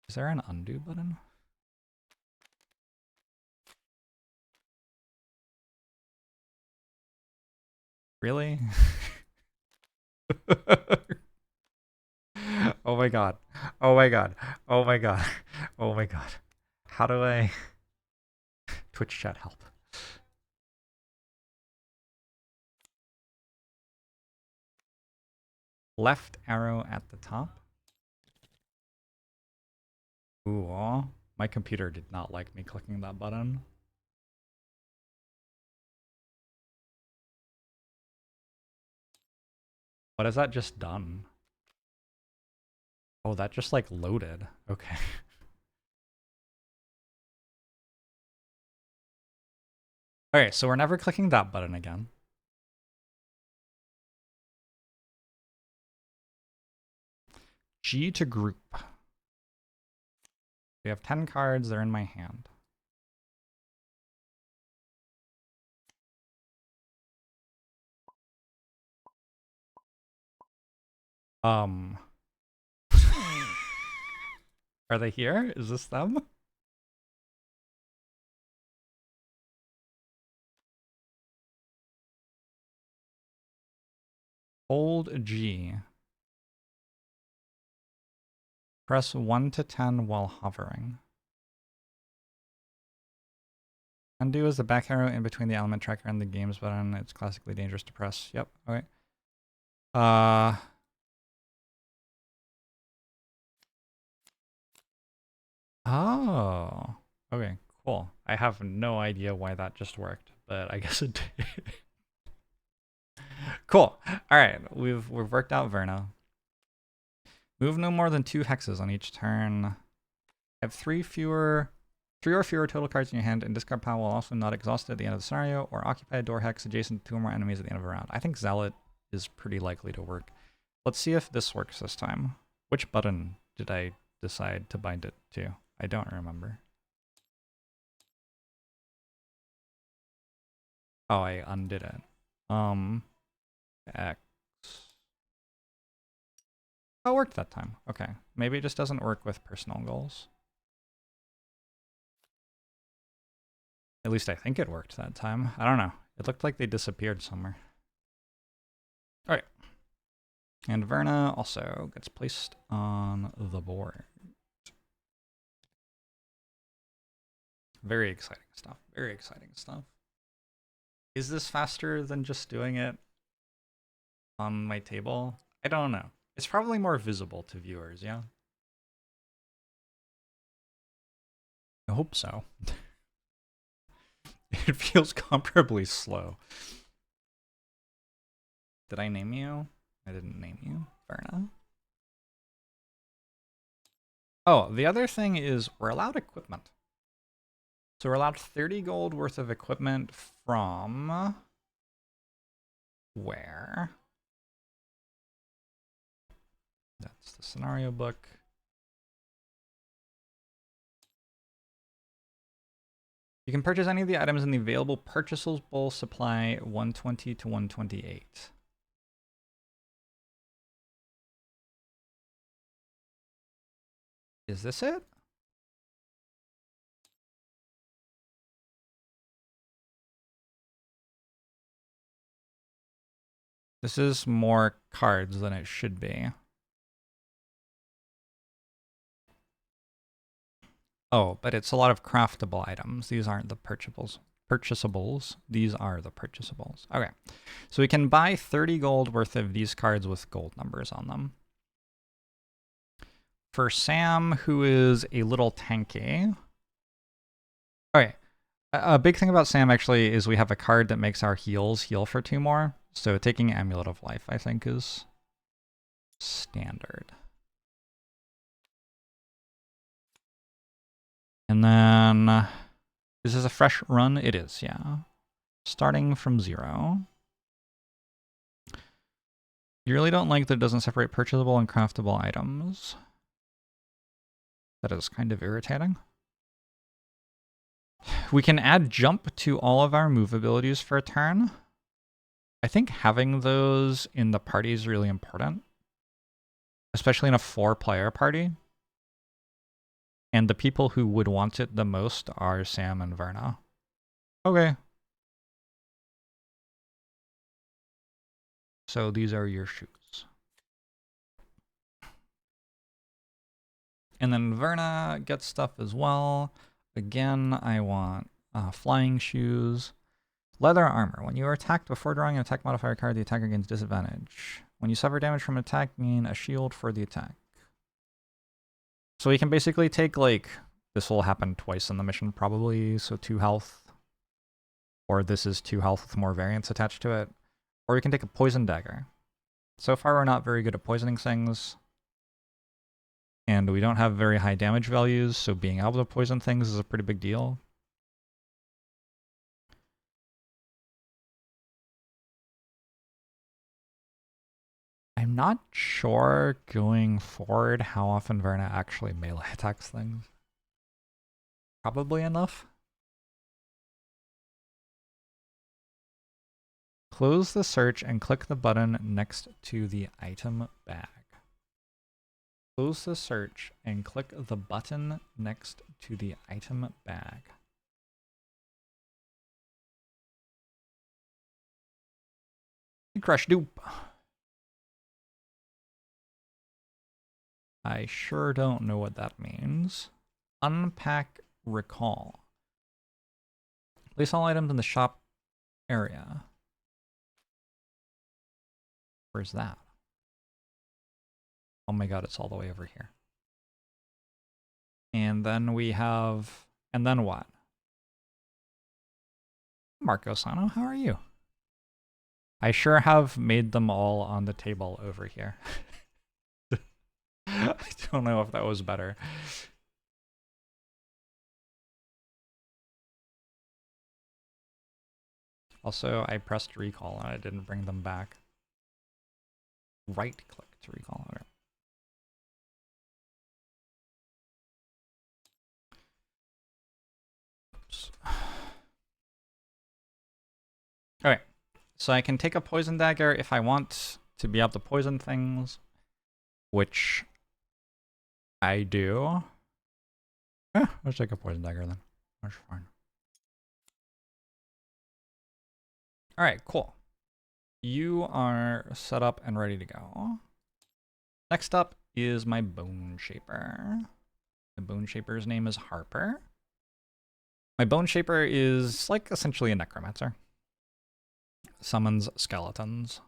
Is there an undo button? Really? Oh my god. Oh my god. Oh my god. Oh my god. How do I... Twitch chat help. Left arrow at the top. Ooh, my computer did not like me clicking that button. What has that just done? Oh, that just like loaded. Okay. Okay, so we're never clicking that button again. G to group. We have 10 cards, they're in my hand. Are they here? Is this them? Hold G. Press 1 to 10 while hovering. Undo is the back arrow in between the element tracker and the games button. It's classically dangerous to press. Yep, okay. Oh. Okay, cool. I have no idea why that just worked, but I guess it did. Cool. Alright, we've worked out Verna. Move no more than 2 hexes on each turn. Have 3 or fewer total cards in your hand, and discard pile while also not exhausted at the end of the scenario, or occupy a door hex adjacent to 2 or more enemies at the end of a round. I think Zealot is pretty likely to work. Let's see if this works this time. Which button did I decide to bind it to? I don't remember. Oh, I undid it. X. Oh, it worked that time. Okay. Maybe it just doesn't work with personal goals. At least I think it worked that time. I don't know. It looked like they disappeared somewhere. Alright. And Verna also gets placed on the board. Very exciting stuff. Very exciting stuff. Is this faster than just doing it on my table? I don't know. It's probably more visible to viewers, yeah? I hope so. It feels comparably slow. Did I name you? I didn't name you. Verna. Oh, the other thing is we're allowed equipment. So we're allowed 30 gold worth of equipment from... where? That's the scenario book. You can purchase any of the items in the available purchasable supply 120 to 128. Is this it? This is more cards than it should be. Oh, but it's a lot of craftable items. These aren't the purchasables. These are the purchasables. Okay, so we can buy 30 gold worth of these cards with gold numbers on them. For Sam, who is a little tanky. Okay, a big thing about Sam actually is we have a card that makes our heals heal for 2 more. So taking Amulet of Life, I think, is standard. And then, is this a fresh run? It is, yeah. Starting from 0. You really don't like that it doesn't separate purchasable and craftable items. That is kind of irritating. We can add jump to all of our move abilities for a turn. I think having those in the party is really important, especially in a 4-player party. And the people who would want it the most are Sam and Verna. Okay. So these are your shoes. And then Verna gets stuff as well. Again, I want flying shoes. Leather armor. When you are attacked before drawing an attack modifier card, the attacker gains disadvantage. When you suffer damage from an attack, gain a shield for the attack. So we can basically take, like, this will happen twice in the mission probably, so 2 health. Or this is 2 health with more variants attached to it. Or we can take a poison dagger. So far we're not very good at poisoning things. And we don't have very high damage values, so being able to poison things is a pretty big deal. I'm not sure going forward how often Verna actually melee attacks things. Probably enough. Close the search and click the button next to the item bag. Close the search and click the button next to the item bag. Crush dupe. I sure don't know what that means. Unpack recall. Place all items in the shop area. Where's that? Oh my god, it's all the way over here. And then we have... And then what? Marco Sano, how are you? I sure have made them all on the table over here. I don't know if that was better. Also, I pressed recall and I didn't bring them back. Right click to recall. Okay. Oops. Alright, so I can take a poison dagger if I want to be able to poison things, which I do. Let's take a poison dagger then. That's fine. Alright, cool. You are set up and ready to go. Next up is my Bone Shaper. The Bone Shaper's name is Harper. My Bone Shaper is like essentially a necromancer. Summons skeletons.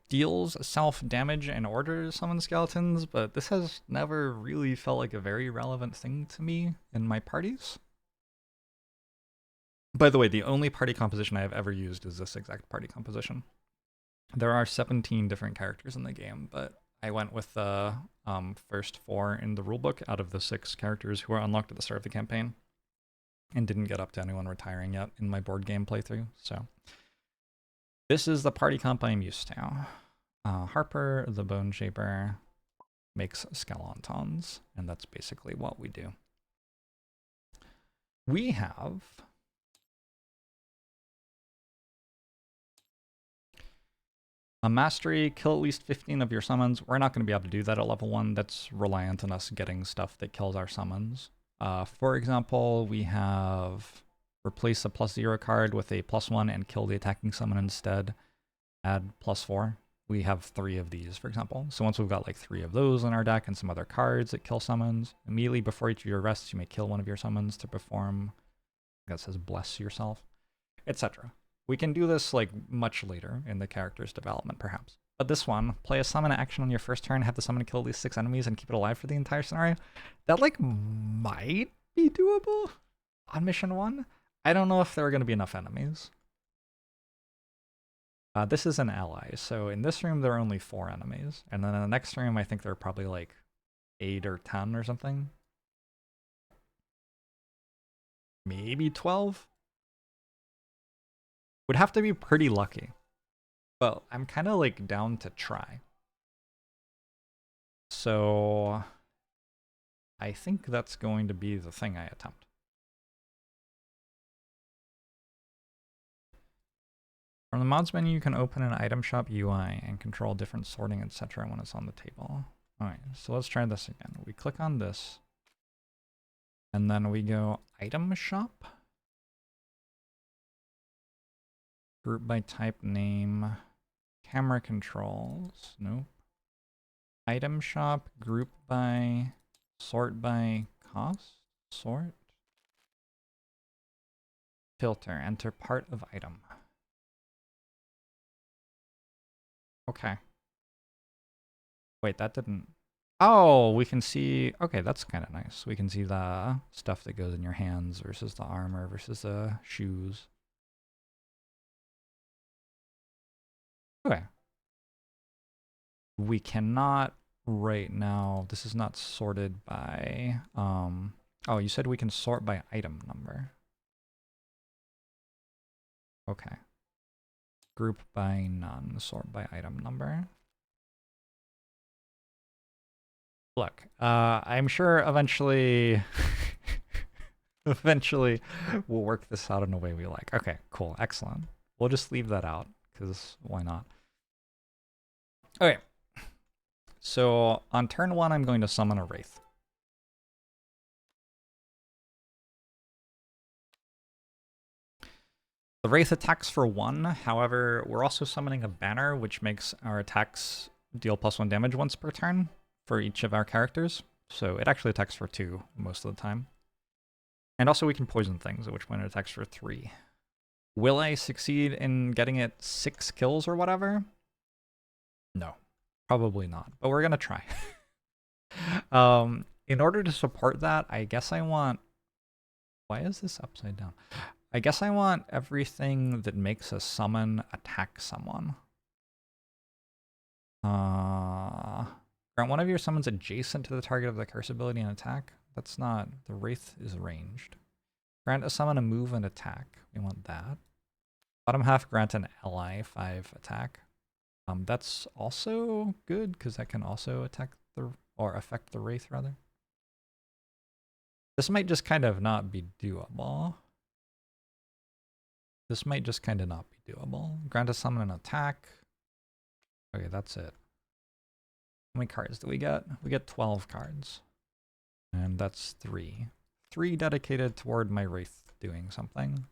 Deals self-damage in order to summon skeletons, but this has never really felt like a very relevant thing to me in my parties. By the way, the only party composition I have ever used is this exact party composition. There are 17 different characters in the game, but I went with the first 4 in the rulebook out of the 6 characters who were unlocked at the start of the campaign, and didn't get up to anyone retiring yet in my board game playthrough, so... This is the party comp I'm used to. Harper, the Bone Shaper, makes skeletons, and that's basically what we do. we have a mastery, kill at least 15 of your summons. We're not going to be able to do that at level 1. That's reliant on us getting stuff that kills our summons. For example, we have replace a +0 card with a +1 and kill the attacking summon instead. Add +4. We have 3 of these, for example. So once we've got like 3 of those in our deck and some other cards that kill summons, immediately before each of your rests, you may kill one of your summons to perform, that says bless yourself, etc. We can do this like much later in the character's development, perhaps. But this one, play a summon action on your first turn, have the summon kill at least 6 enemies and keep it alive for the entire scenario. That like might be doable on mission 1. I don't know if there are going to be enough enemies. This is an ally, so in this room there are only 4 enemies, and then in the next room I think there are probably like 8 or 10 or something. Maybe 12? Would have to be pretty lucky. But I'm kind of like down to try. So I think that's going to be the thing I attempt. From the mods menu, you can open an item shop UI and control different sorting, etc. when it's on the table. Alright, so let's try this again. We click on this, and then we go item shop, group by type name, camera controls, nope. Item shop, group by, sort by cost, sort. Filter, enter part of item. Okay. Wait, that didn't... Oh, we can see... Okay, that's kind of nice. We can see the stuff that goes in your hands versus the armor versus the shoes. Okay. We cannot right now... This is not sorted by... Oh, you said we can sort by item number. Okay. Group by none, sort by item number. Look, I'm sure eventually, eventually we'll work this out in a way we like. Okay, cool, excellent. We'll just leave that out, because why not? Okay, so on turn 1, I'm going to summon a Wraith. The Wraith attacks for 1, however, we're also summoning a banner, which makes our attacks deal +1 damage once per turn for each of our characters. So it actually attacks for 2 most of the time. And also we can poison things, at which point it attacks for 3. Will I succeed in getting it 6 kills or whatever? No, probably not, but we're gonna try. In order to support that, I guess I want... Why is this upside down? I guess I want everything that makes a summon attack someone. Grant one of your summons adjacent to the target of the curse ability and attack. That's not... The Wraith is ranged. Grant a summon a move and attack. We want that. Bottom half, grant an ally 5 attack. That's also good, because that can also attack the... or affect the Wraith, rather. This might just kind of not be doable. This might just kind of not be doable. Grant a summon an attack. Okay, that's it. How many cards do we get? We get 12 cards. And that's 3. 3 dedicated toward my Wraith doing something.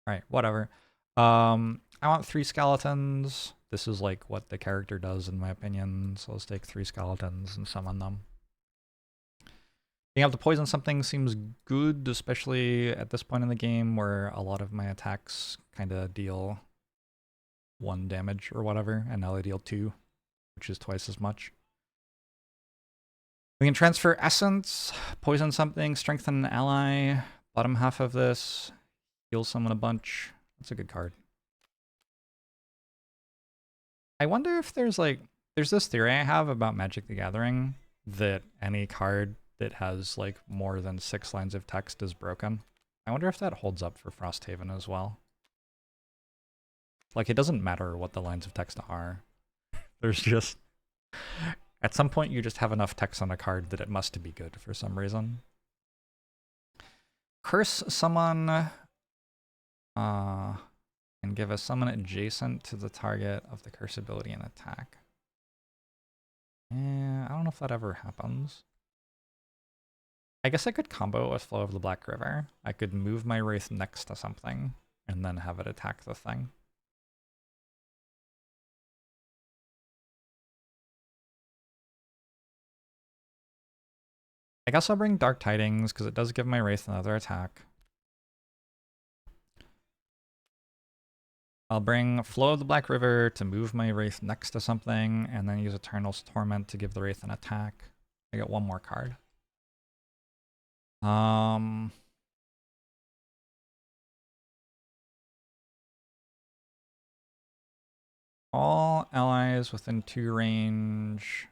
Alright, whatever. I want 3 skeletons. This is like what the character does in my opinion. So let's take 3 skeletons and summon them. Being able to poison something seems good, especially at this point in the game where a lot of my attacks kind of deal 1 damage or whatever, and now they deal 2, which is twice as much. We can transfer essence, poison something, strengthen an ally. Bottom half of this, heal someone a bunch. That's a good card. I wonder if there's like, there's this theory I have about Magic the Gathering that any card that has like more than 6 lines of text is broken. I wonder if that holds up for Frosthaven as well. Like, it doesn't matter what the lines of text are. There's just... At some point, you just have enough text on a card that it must be good for some reason. curse someone and give a summon adjacent to the target of the curse ability and attack. Yeah, I don't know if that ever happens. I guess I could combo it with Flow of the Black River. I could move my Wraith next to something and then have it attack the thing. I guess I'll bring Dark Tidings because it does give my Wraith another attack. I'll bring Flow of the Black River to move my Wraith next to something, and then use Eternal's Torment to give the Wraith an attack. I get one more card. All allies within 2 range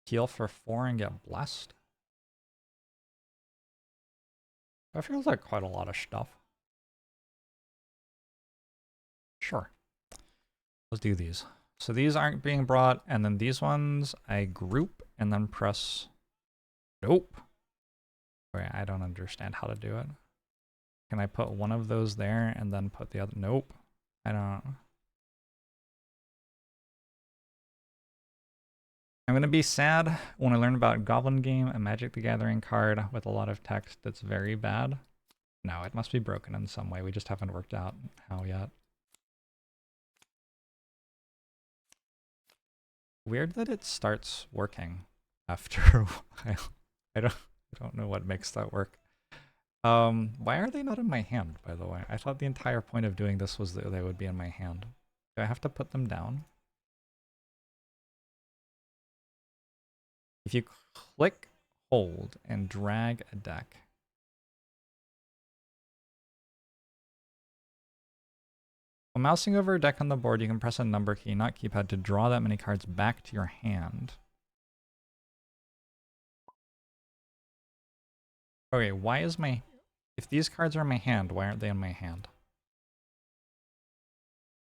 heal for 4 and get blessed. That feels like quite a lot of stuff. Sure. Let's do these. So these aren't being brought, and then these ones I group and then press. Nope. Wait, I don't understand how to do it. Can I put one of those there and then put the other? Nope. I don't. I'm gonna be sad when I learn about Goblin Game, a Magic the Gathering card with a lot of text that's very bad. No, it must be broken in some way. We just haven't worked out how yet. Weird that it starts working after a while. I don't know what makes that work. Why are they not in my hand, by the way? I thought the entire point of doing this was that they would be in my hand. Do I have to put them down? If you click, hold, and drag a deck. When mousing over a deck on the board, you can press a number key, not keypad, to draw that many cards back to your hand. Okay, why is my... If these cards are in my hand, why aren't they in my hand?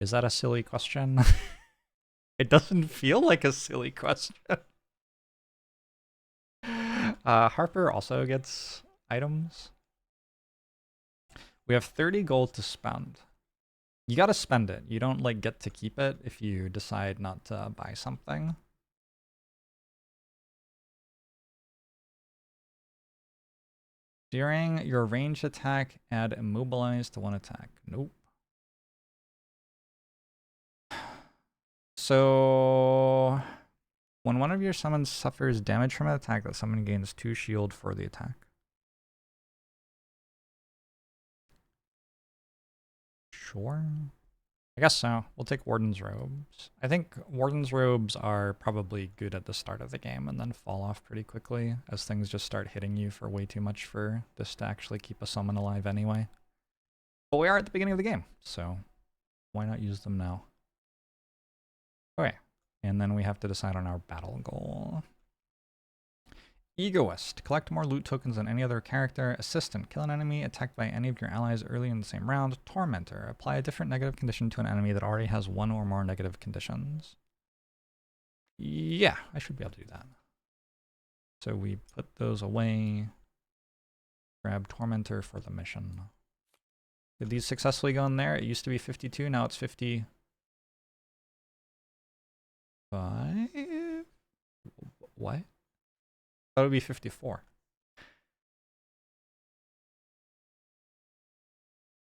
Is that a silly question? It doesn't feel like a silly question. Harper also gets items. We have 30 gold to spend. You gotta spend it. You don't like get to keep it if you decide not to buy something. During your ranged attack, add immobilize to 1 attack. Nope. So when one of your summons suffers damage from an attack, that summon gains 2 shield for the attack. Sure. I guess so. We'll take Warden's Robes. I think Warden's Robes are probably good at the start of the game and then fall off pretty quickly as things just start hitting you for way too much for this to actually keep a summon alive anyway. But we are at the beginning of the game, so why not use them now? Okay, and then we have to decide on our battle goal. Egoist. Collect more loot tokens than any other character. Assistant. Kill an enemy attacked by any of your allies early in the same round. Tormentor. Apply a different negative condition to an enemy that already has 1 or more negative conditions. Yeah, I should be able to do that. So we put those away. Grab Tormentor for the mission. Did these successfully go in there? It used to be 52, now it's 55. What? That would be 54.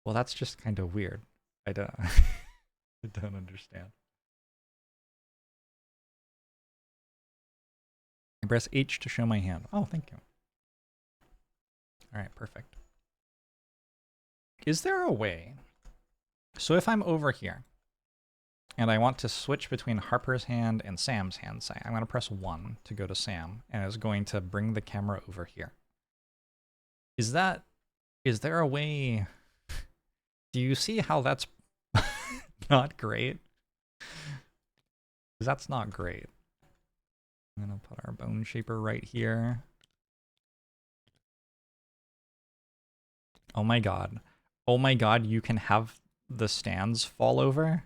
Well, that's just kind of weird. I don't I don't understand. I press H to show my hand. Oh, thank you. All right, perfect. Is there a way? So if I'm over here and I want to switch between Harper's hand and Sam's hand, say, I'm going to press 1 to go to Sam, and it's going to bring the camera over here. Is there a way? Do you see how that's not great? Because that's not great. I'm going to put our Bone Shaper right here. Oh my god. Oh my god, you can have the stands fall over?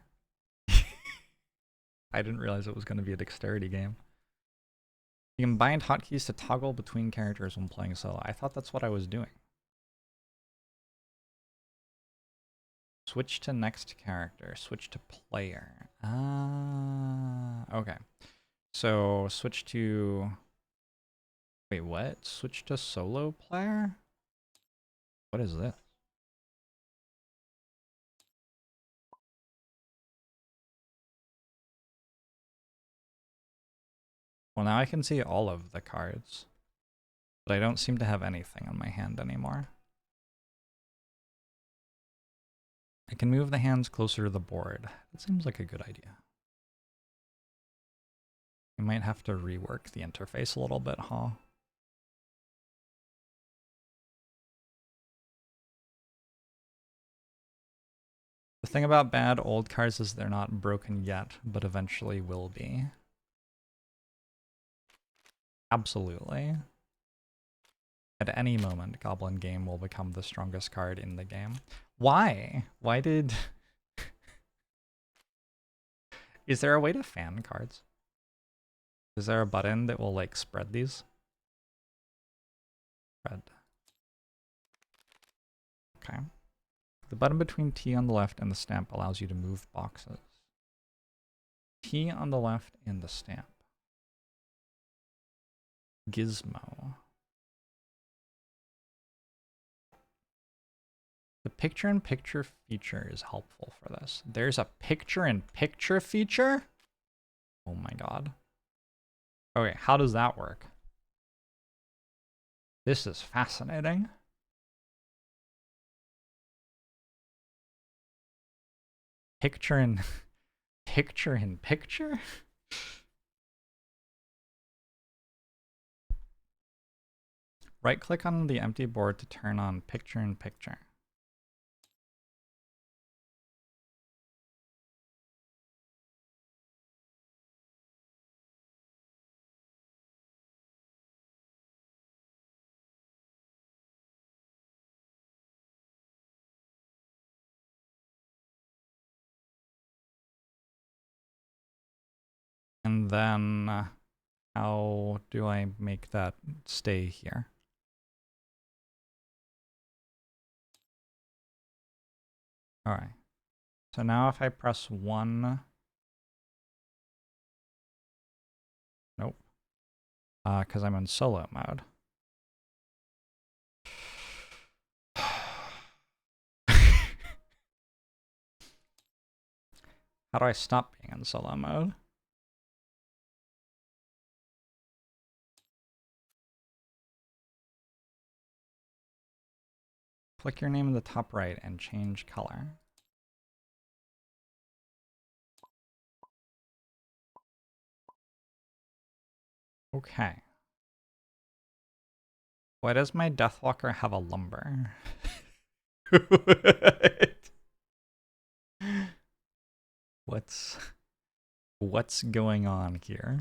I didn't realize it was going to be a dexterity game. You can bind hotkeys to toggle between characters when playing solo. I thought that's what I was doing. Switch to next character. Switch to player. Ah, okay. So switch to... Wait, what? Switch to solo player? What is this? Well, now I can see all of the cards. But I don't seem to have anything on my hand anymore. I can move the hands closer to the board. That seems like a good idea. I might have to rework the interface a little bit, huh? The thing about bad old cards is they're not broken yet, but eventually will be. Absolutely. At any moment, Goblin Game will become the strongest card in the game. Why? Why did... Is there a way to fan cards? Is there a button that will, like, spread these? Spread. Okay. The button between T on the left and the stamp allows you to move boxes. T on the left and the stamp. Gizmo. The picture-in-picture feature is helpful for this. There's a picture-in-picture feature? Oh my god. Okay, how does that work? This is fascinating. Picture-in-picture? Right-click on the empty board to turn on picture-in-picture. And then how do I make that stay here? All right. So now if I press 1, nope, because I'm in solo mode. How do I stop being in solo mode? Click your name in the top right and change color. Okay. Why does my Deathwalker have a lumber? What's going on here?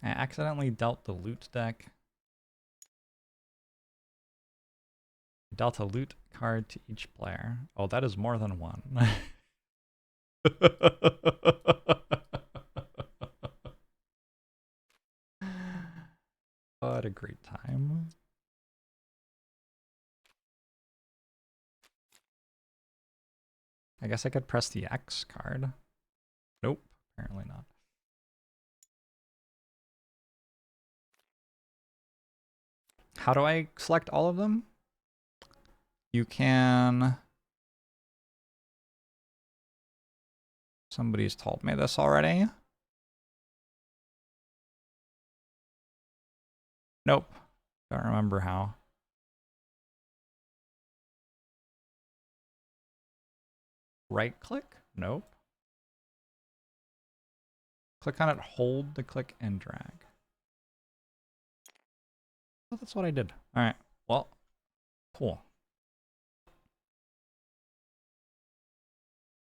I accidentally dealt the loot deck. Dealt a loot card to each player. Oh, that is more than one. What a great time. I guess I could press the X card. Nope, apparently not. How do I select all of them? You can... Somebody's told me this already. Nope. Don't remember how. Right click? Nope. Click on it, hold to click and drag. Oh, that's what I did. Alright, well, cool.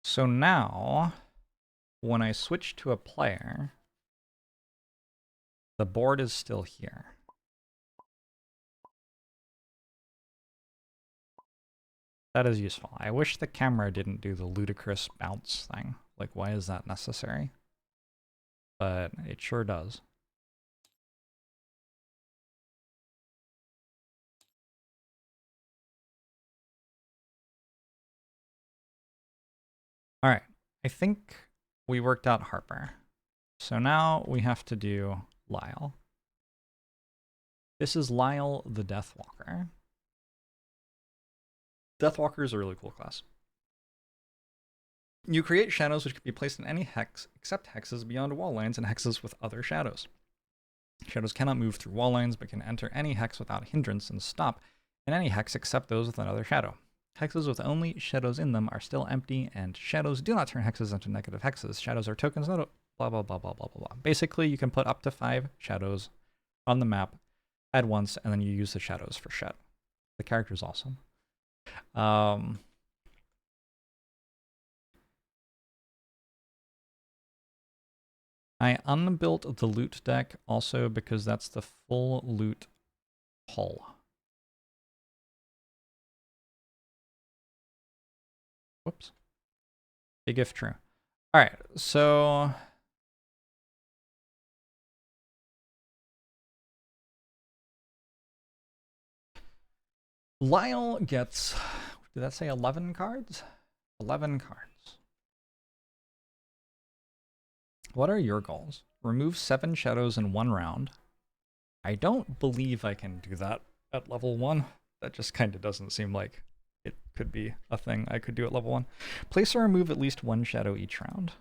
So now, when I switch to a player, the board is still here. That is useful. I wish the camera didn't do the ludicrous bounce thing. Like, why is that necessary? But it sure does. All right, I think we worked out Harper. So now we have to do Lyle. This is Lyle the Deathwalker. Deathwalker is a really cool class. You create shadows which can be placed in any hex except hexes beyond wall lines and hexes with other shadows. Shadows cannot move through wall lines but can enter any hex without hindrance and stop in any hex except those with another shadow. Hexes with only shadows in them are still empty, and shadows do not turn hexes into negative hexes. Shadows are tokens, not blah, blah, blah, blah, blah, blah, blah. Basically, you can put up to 5 shadows on the map at once, and then you use the shadows for shit. The character's awesome. I unbuilt the loot deck also because that's the full loot hull. Whoops. Big if true. All right, so Lyle gets, did that say 11 cards? 11 cards. What are your goals? Remove 7 shadows in 1 round. I don't believe I can do that at level 1. That just kind of doesn't seem like it could be a thing I could do at level 1. Place or remove at least 1 shadow each round.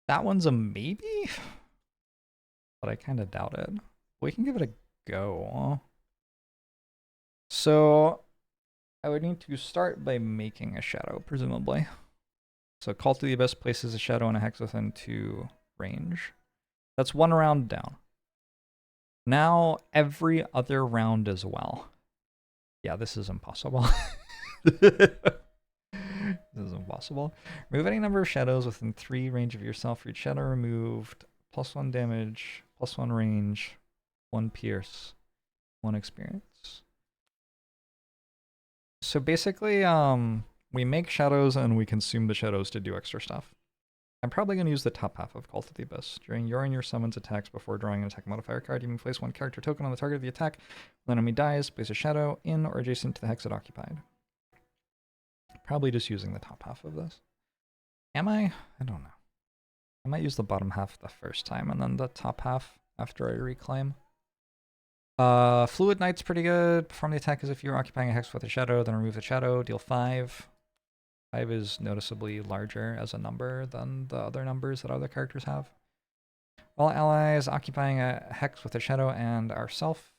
That one's a maybe, but I kind of doubt it. We can give it a go. So I would need to start by making a shadow, presumably. So Call to the Abyss places a shadow in a hex within 2 range. That's 1 round down. Now every other round as well. Yeah, this is impossible. This is impossible. Remove any number of shadows within 3 range of yourself for each shadow removed. +1 damage, +1 range, 1 pierce, 1 experience. So basically, we make shadows and we consume the shadows to do extra stuff. I'm probably going to use the top half of Call to the Abyss. During your and your summons attacks before drawing an attack modifier card, you may place 1 character token on the target of the attack. When the enemy dies, place a shadow in or adjacent to the hex it occupied. Probably just using the top half of this. Am I? I don't know. I might use the bottom half the first time and then the top half after I reclaim. Fluid Knight's pretty good. Perform the attack as if you're occupying a hex with a shadow, then remove the shadow, deal 5. 5 is noticeably larger as a number than the other numbers that other characters have. All allies occupying a hex with a shadow and ourself,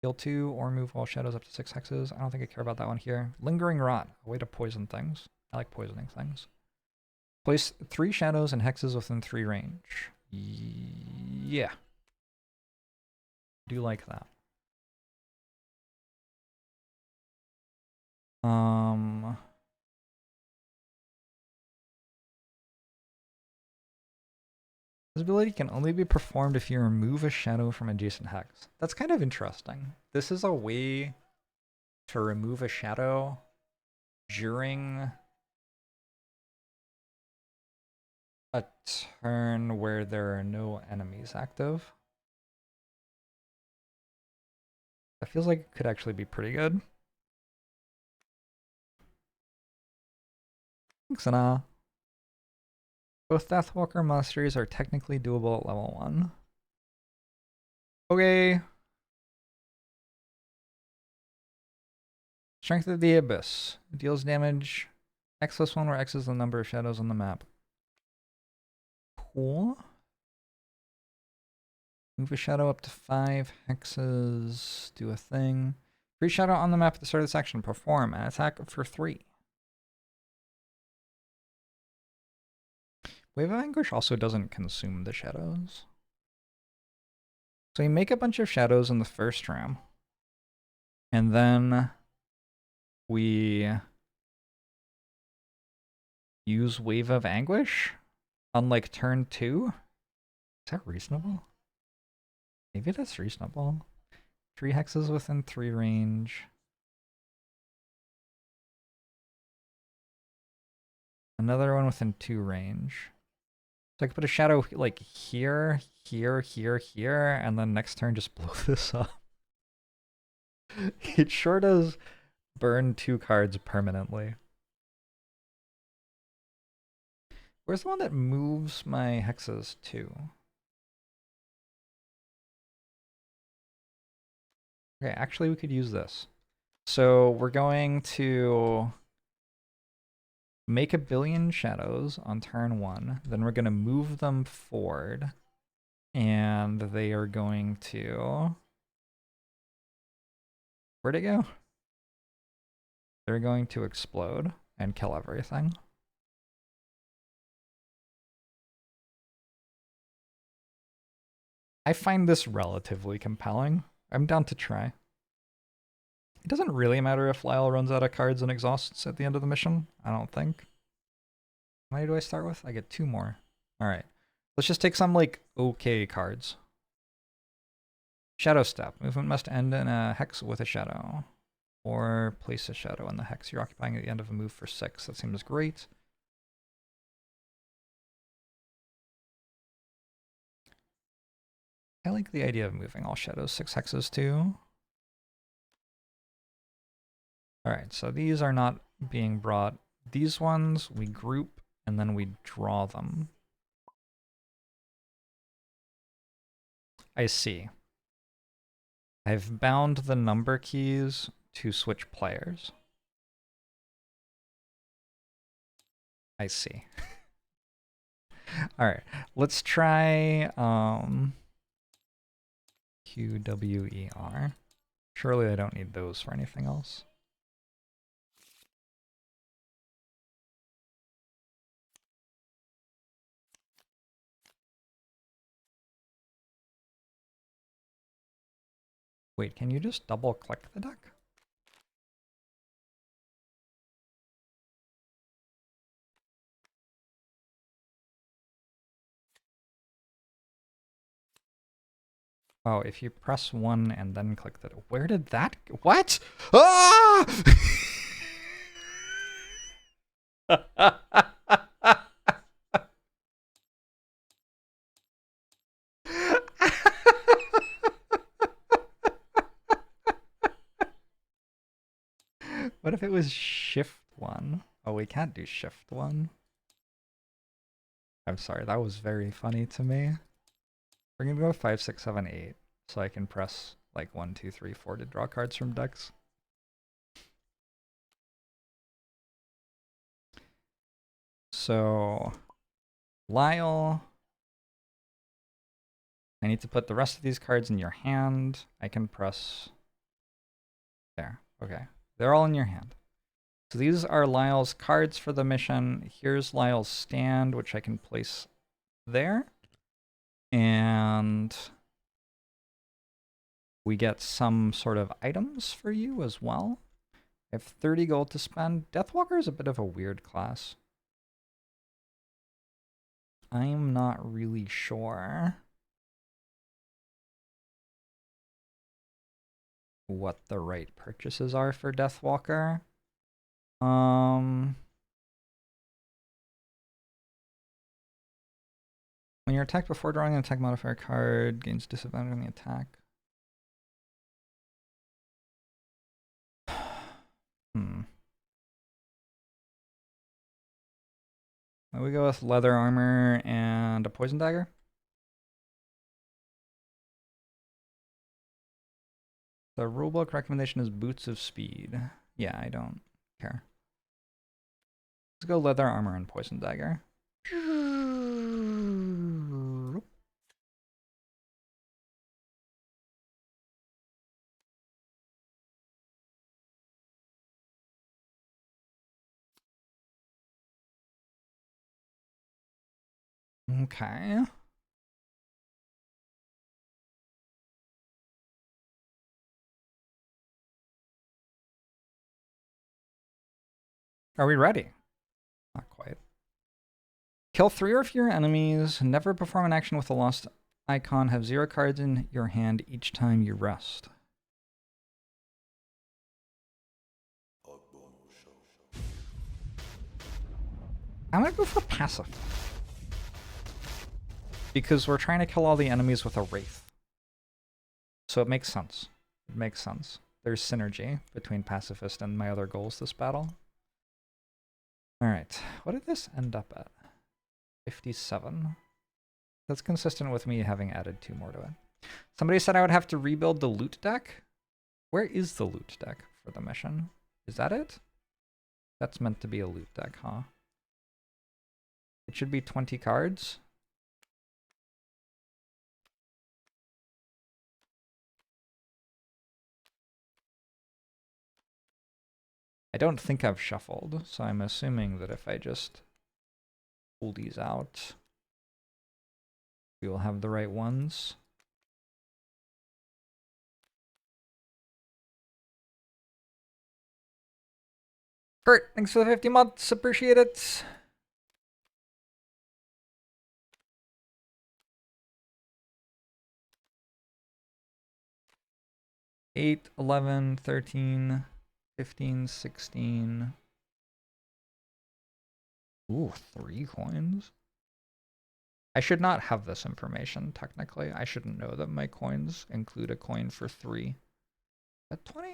deal 2 or move all shadows up to 6 hexes. I don't think I care about that one here. Lingering Rot, a way to poison things. I like poisoning things. Place 3 shadows and hexes within 3 range. Yeah. Do like that. This ability can only be performed if you remove a shadow from adjacent hex. That's kind of interesting. This is a way to remove a shadow during a turn where there are no enemies active. That feels like it could actually be pretty good. Thanks, Anna. Both Deathwalker monsters are technically doable at level 1. Okay. Strength of the Abyss. It deals damage X+1 where X is the number of shadows on the map. Cool. Move a shadow up to 5 hexes. Do a thing. Free shadow on the map at the start of the section. Perform an attack for 3. Wave of Anguish also doesn't consume the shadows. So you make a bunch of shadows in the first round. And then we use Wave of Anguish on like turn 2. Is that reasonable? Maybe that's reasonable. 3 hexes within 3 range. Another one within 2 range. So I could put a shadow like here, here, here, here, and then next turn just blow this up. It sure does burn 2 cards permanently. Where's the one that moves my hexes to? Okay, actually we could use this. So we're going to make a billion shadows on turn 1. Then we're going to move them forward. And they are going to... Where'd it go? They're going to explode and kill everything. I find this relatively compelling. I'm down to try. It doesn't really matter if Lyle runs out of cards and exhausts at the end of the mission, I don't think. How many do I start with? I get 2 more. Alright. Let's just take some, like, okay cards. Shadow Step. Movement must end in a hex with a shadow. Or place a shadow in the hex you're occupying at the end of a move for 6. That seems great. I like the idea of moving all shadows 6 hexes too. Alright, so these are not being brought. These ones we group and then we draw them. I see. I've bound the number keys to switch players. I see. Alright, let's try QWER. Surely I don't need those for anything else. Wait, can you just double click the deck? Oh, if you press 1 and then click the... Where did that... What? Ah! What if it was shift 1? Oh, we can't do shift 1. I'm sorry, that was very funny to me. We're gonna go 5, 6, 7, 8, so I can press like 1, 2, 3, 4 to draw cards from decks. So, Lyle, I need to put the rest of these cards in your hand. I can press there. Okay, they're all in your hand. So these are Lyle's cards for the mission. Here's Lyle's stand, which I can place there. And we get some sort of items for you as well. I have 30 gold to spend. Deathwalker is a bit of a weird class. I'm not really sure what the right purchases are for Deathwalker. When you're attacked before drawing an attack modifier card, gains disadvantage on the attack. We go with leather armor and a poison dagger. The rulebook recommendation is boots of speed. Yeah, I don't care. Let's go leather armor and poison dagger. Okay. Are we ready? Not quite. Kill 3 or fewer enemies. Never perform an action with a lost icon. Have 0 cards in your hand each time you rest. I'm gonna go for passive. Because we're trying to kill all the enemies with a wraith. So it makes sense. It makes sense. There's synergy between pacifist and my other goals this battle. Alright, what did this end up at? 57. That's consistent with me having added 2 more to it. Somebody said I would have to rebuild the loot deck. Where is the loot deck for the mission? Is that it? That's meant to be a loot deck, huh? It should be 20 cards. I don't think I've shuffled, so I'm assuming that if I just pull these out, we will have the right ones. Kurt, thanks for the 50 months. Appreciate it. Eight, 11, 13, 15, 16. Ooh, 3 coins. I should not have this information, technically. I shouldn't know that my coins include a coin for 3. Is that 20?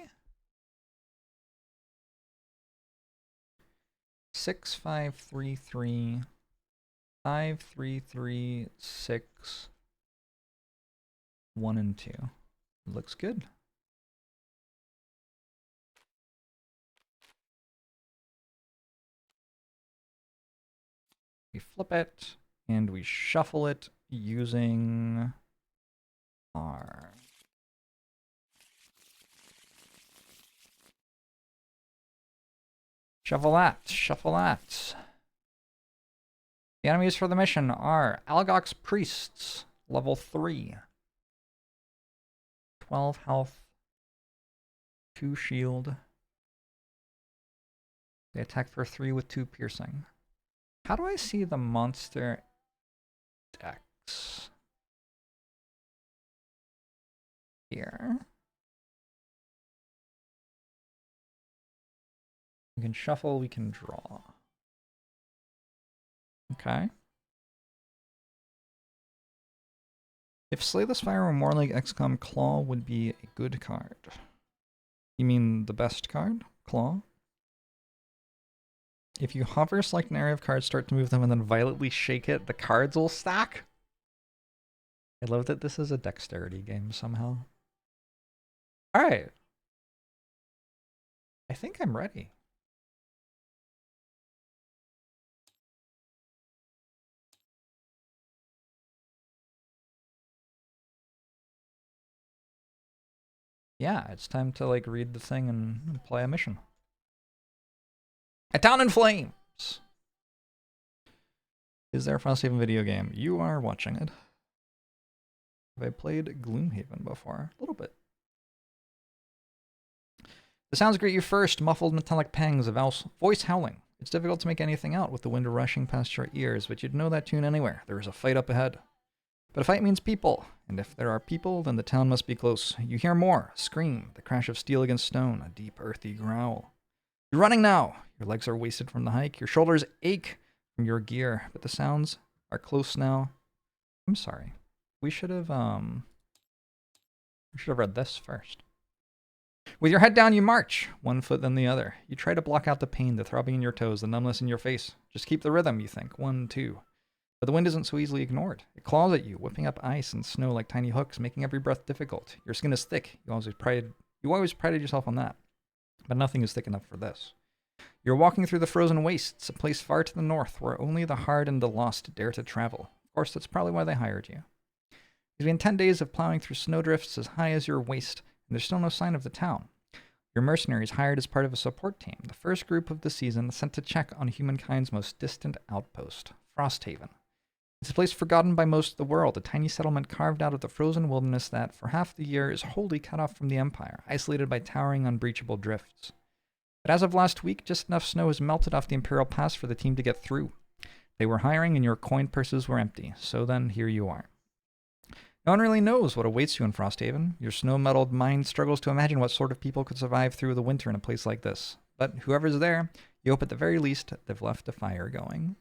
6, 5, 3, 3. 5, 3, 3, 6. 1 and 2. Looks good. We flip it, and we shuffle it using our... Shuffle that, shuffle that. The enemies for the mission are Algox Priests, level 3. 12 health, 2 shield. They attack for 3 with 2 piercing. How do I see the monster decks? Here. We can shuffle, we can draw. Okay. If Slay the Spire were more like XCOM, Claw would be a good card. You mean the best card? Claw? If you hover, select an area of cards, start to move them, and then violently shake it, the cards will stack? I love that this is a dexterity game somehow. Alright. I think I'm ready. Yeah, it's time to like read the thing and play a mission. A Town in Flames! Is there a Frosthaven video game? You are watching it. Have I played Gloomhaven before? A little bit. The sounds greet you first, muffled metallic pangs of voice howling. It's difficult to make anything out with the wind rushing past your ears, but you'd know that tune anywhere. There is a fight up ahead. But a fight means people, and if there are people, then the town must be close. You hear more, a scream, the crash of steel against stone, a deep earthy growl. You're running now! Your legs are wasted from the hike, your shoulders ache from your gear, but the sounds are close now. I'm sorry. We should have read this first. With your head down, you march, 1 foot then the other. You try to block out the pain, the throbbing in your toes, the numbness in your face. Just keep the rhythm, you think. 1, 2. But the wind isn't so easily ignored. It claws at you, whipping up ice and snow like tiny hooks, making every breath difficult. Your skin is thick. You always prided yourself on that. But nothing is thick enough for this. You're walking through the frozen wastes, a place far to the north where only the hard and the lost dare to travel. Of course, that's probably why they hired you. It's been 10 days of plowing through snowdrifts as high as your waist, and there's still no sign of the town. Your mercenaries hired as part of a support team, the first group of the season sent to check on humankind's most distant outpost, Frosthaven. It's a place forgotten by most of the world, a tiny settlement carved out of the frozen wilderness that, for half the year, is wholly cut off from the Empire, isolated by towering, unbreachable drifts. But as of last week, just enough snow has melted off the Imperial Pass for the team to get through. They were hiring and your coin purses were empty, so then here you are. No one really knows what awaits you in Frosthaven. Your snow-muddled mind struggles to imagine what sort of people could survive through the winter in a place like this. But whoever's there, you hope at the very least they've left a fire going.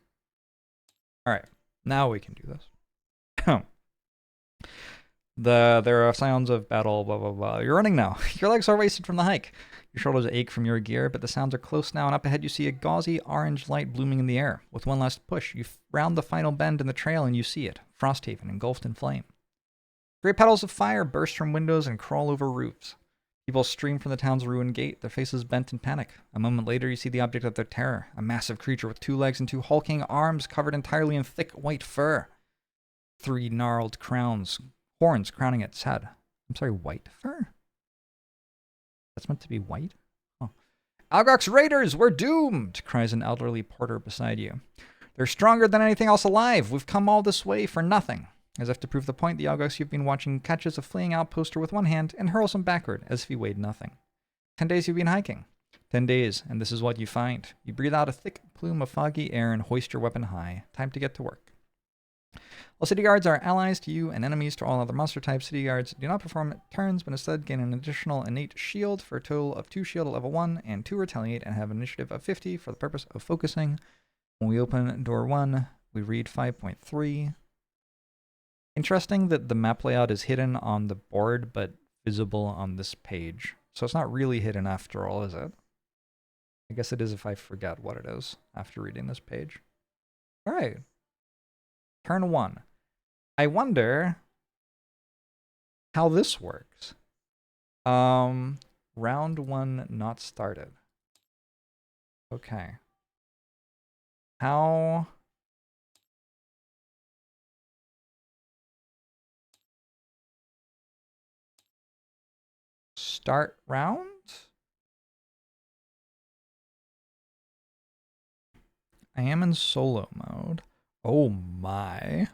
Alright, now we can do this. There are sounds of battle, blah, blah, blah. You're running now. Your legs are wasted from the hike. Your shoulders ache from your gear, but the sounds are close now, and up ahead you see a gauzy orange light blooming in the air. With one last push, you round the final bend in the trail and you see it, Frosthaven, engulfed in flame. Great petals of fire burst from windows and crawl over roofs. People stream from the town's ruined gate, their faces bent in panic. A moment later, you see the object of their terror, a massive creature with 2 legs and 2 hulking arms covered entirely in thick white fur. 3 gnarled horns crowning its head. I'm sorry, white fur? That's meant to be white? Oh. Algok's raiders, we're doomed, cries an elderly porter beside you. They're stronger than anything else alive. We've come all this way for nothing. As if to prove the point, the Algoks you've been watching catches a fleeing outposter with one hand and hurls him backward as if he weighed nothing. 10 days you've been hiking. 10 days, and this is what you find. You breathe out a thick plume of foggy air and hoist your weapon high. Time to get to work. While city guards are allies to you and enemies to all other monster types, city guards do not perform turns, but instead gain an additional innate shield for a total of 2 shield at level 1 and 2 retaliate, and have an initiative of 50 for the purpose of focusing. When we open door 1, we read 5.3. Interesting that the map layout is hidden on the board, but visible on this page. So it's not really hidden after all, is it? I guess it is if I forget what it is after reading this page. All right. Turn 1. I wonder how this works. Round 1 not started. Okay. How... Start round? I am in solo mode. Oh my.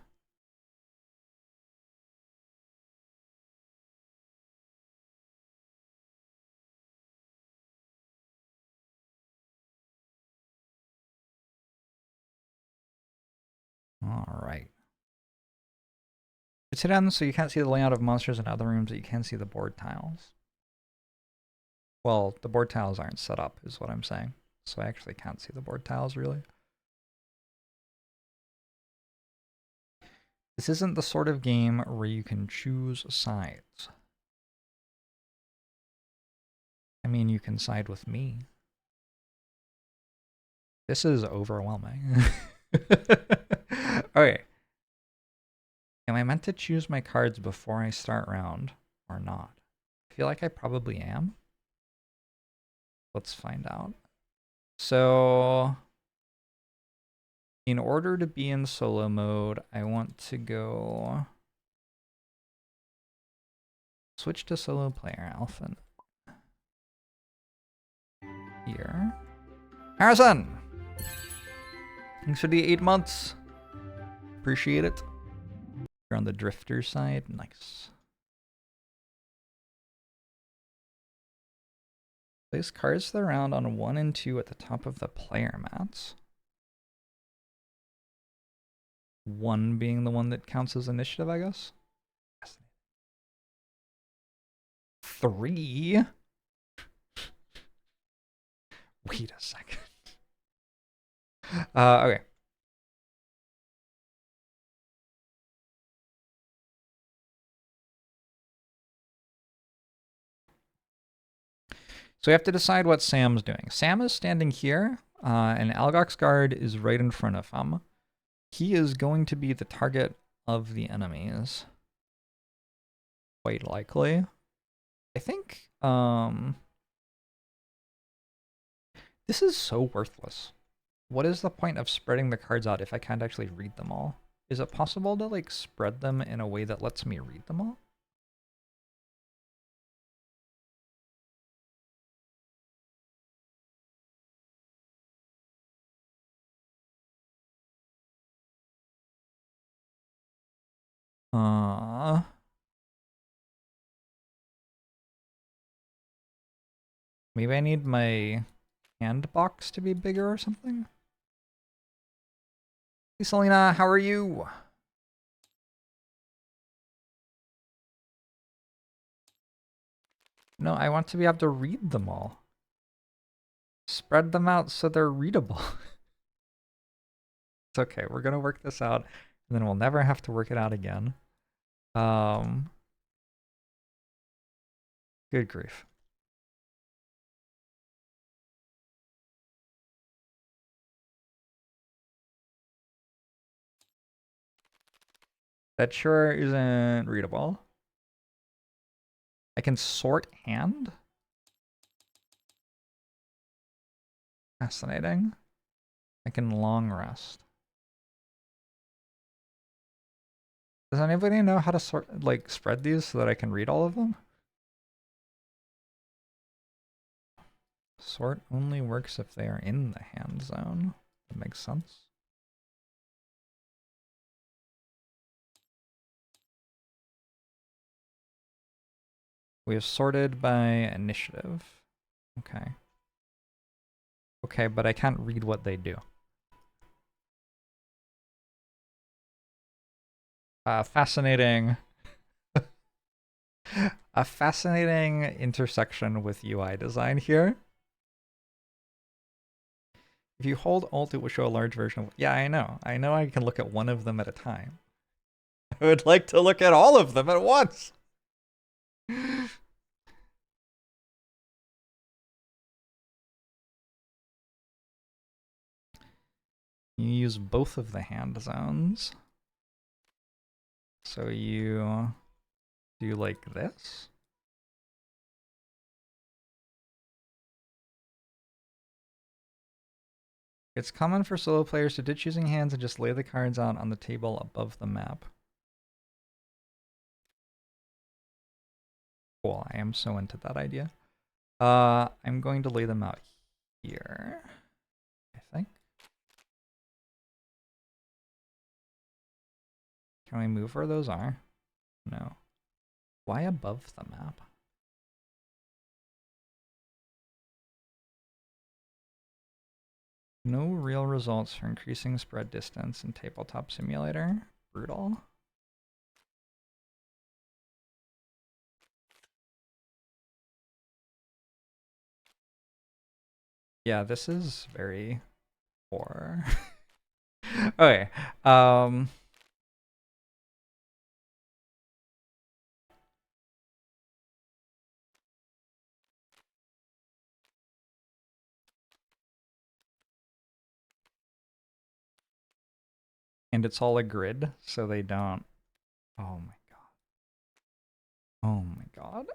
All right. It's hidden, so you can't see the layout of monsters in other rooms, but you can see the board tiles. Well, the board tiles aren't set up, is what I'm saying. So I actually can't see the board tiles, really. This isn't the sort of game where you can choose sides. I mean, you can side with me. This is overwhelming. Okay. Am I meant to choose my cards before I start round or not? I feel like I probably am. Let's find out. So, in order to be in solo mode, I want to go switch to solo player alpha here. Harrison! Thanks for the 8 months. Appreciate it. You're on the drifter side. Nice. Place cards to the round on 1 and 2 at the top of the player mats. 1 being the one that counts as initiative, I guess. 3? Wait a second. Okay. So we have to decide what Sam's doing. Sam is standing here, and Algok's guard is right in front of him. He is going to be the target of the enemies. Quite likely. I think, this is so worthless. What is the point of spreading the cards out if I can't actually read them all? Is it possible to, like, spread them in a way that lets me read them all? Maybe I need my hand box to be bigger or something? Hey Selena, how are you? No, I want to be able to read them all. Spread them out so they're readable. It's okay. We're gonna work this out, and then we'll never have to work it out again. Good grief. That sure isn't readable. I can sort hand? Fascinating. I can long rest. Does anybody know how to sort, like, spread these so that I can read all of them? Sort only works if they are in the hand zone. That makes sense. We have sorted by initiative. Okay. Okay, but I can't read what they do. Fascinating. A fascinating intersection with UI design here. If you hold Alt, it will show a large version of... Yeah, I know. I know I can look at one of them at a time. I would like to look at all of them at once. You use both of the hand zones. So you do like this. It's common for solo players to ditch using hands and just lay the cards out on the table above the map. Cool, I am so into that idea. I'm going to lay them out here, I think. Can we move where those are? No. Why above the map? No real results for increasing spread distance in Tabletop Simulator. Brutal. Yeah, this is very poor. Okay. And it's all a grid, so they don't... Oh my god. Oh my god.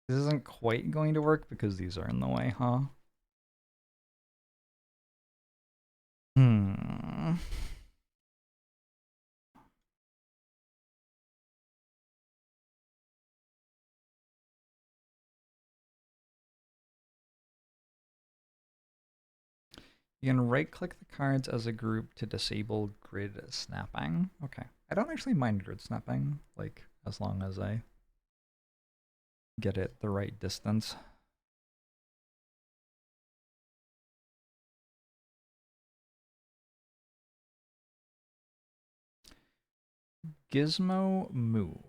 This isn't quite going to work because these are in the way, huh? Hmm. You can right-click the cards as a group to disable grid snapping. Okay. I don't actually mind grid snapping, like, as long as I get it the right distance. Gizmo move.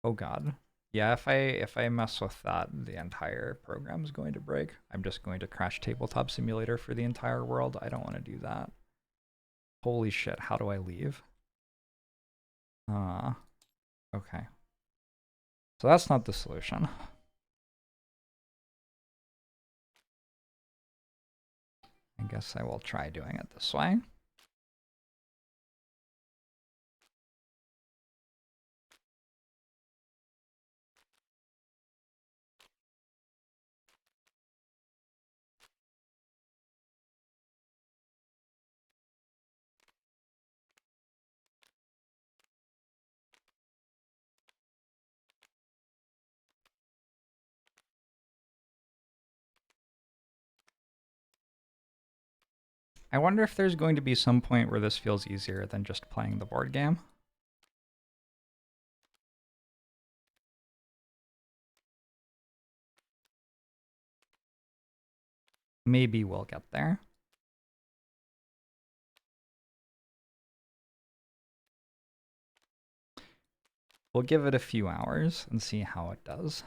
Oh god. Yeah, if I mess with that, the entire program is going to break. I'm just going to crash Tabletop Simulator for the entire world. I don't want to do that. Holy shit, how do I leave? Okay. So that's not the solution. I guess I will try doing it this way. I wonder if there's going to be some point where this feels easier than just playing the board game. maybe we'll get there. We'll give it a few hours and see how it does.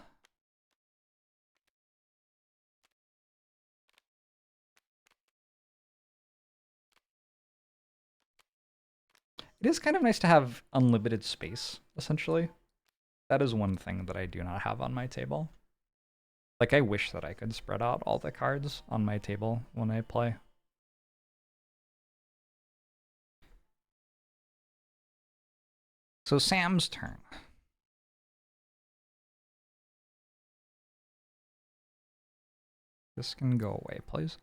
It is kind of nice to have unlimited space, essentially. That is one thing that I do not have on my table. Like, I wish that I could spread out all the cards on my table when I play. So Sam's turn. This can go away, please.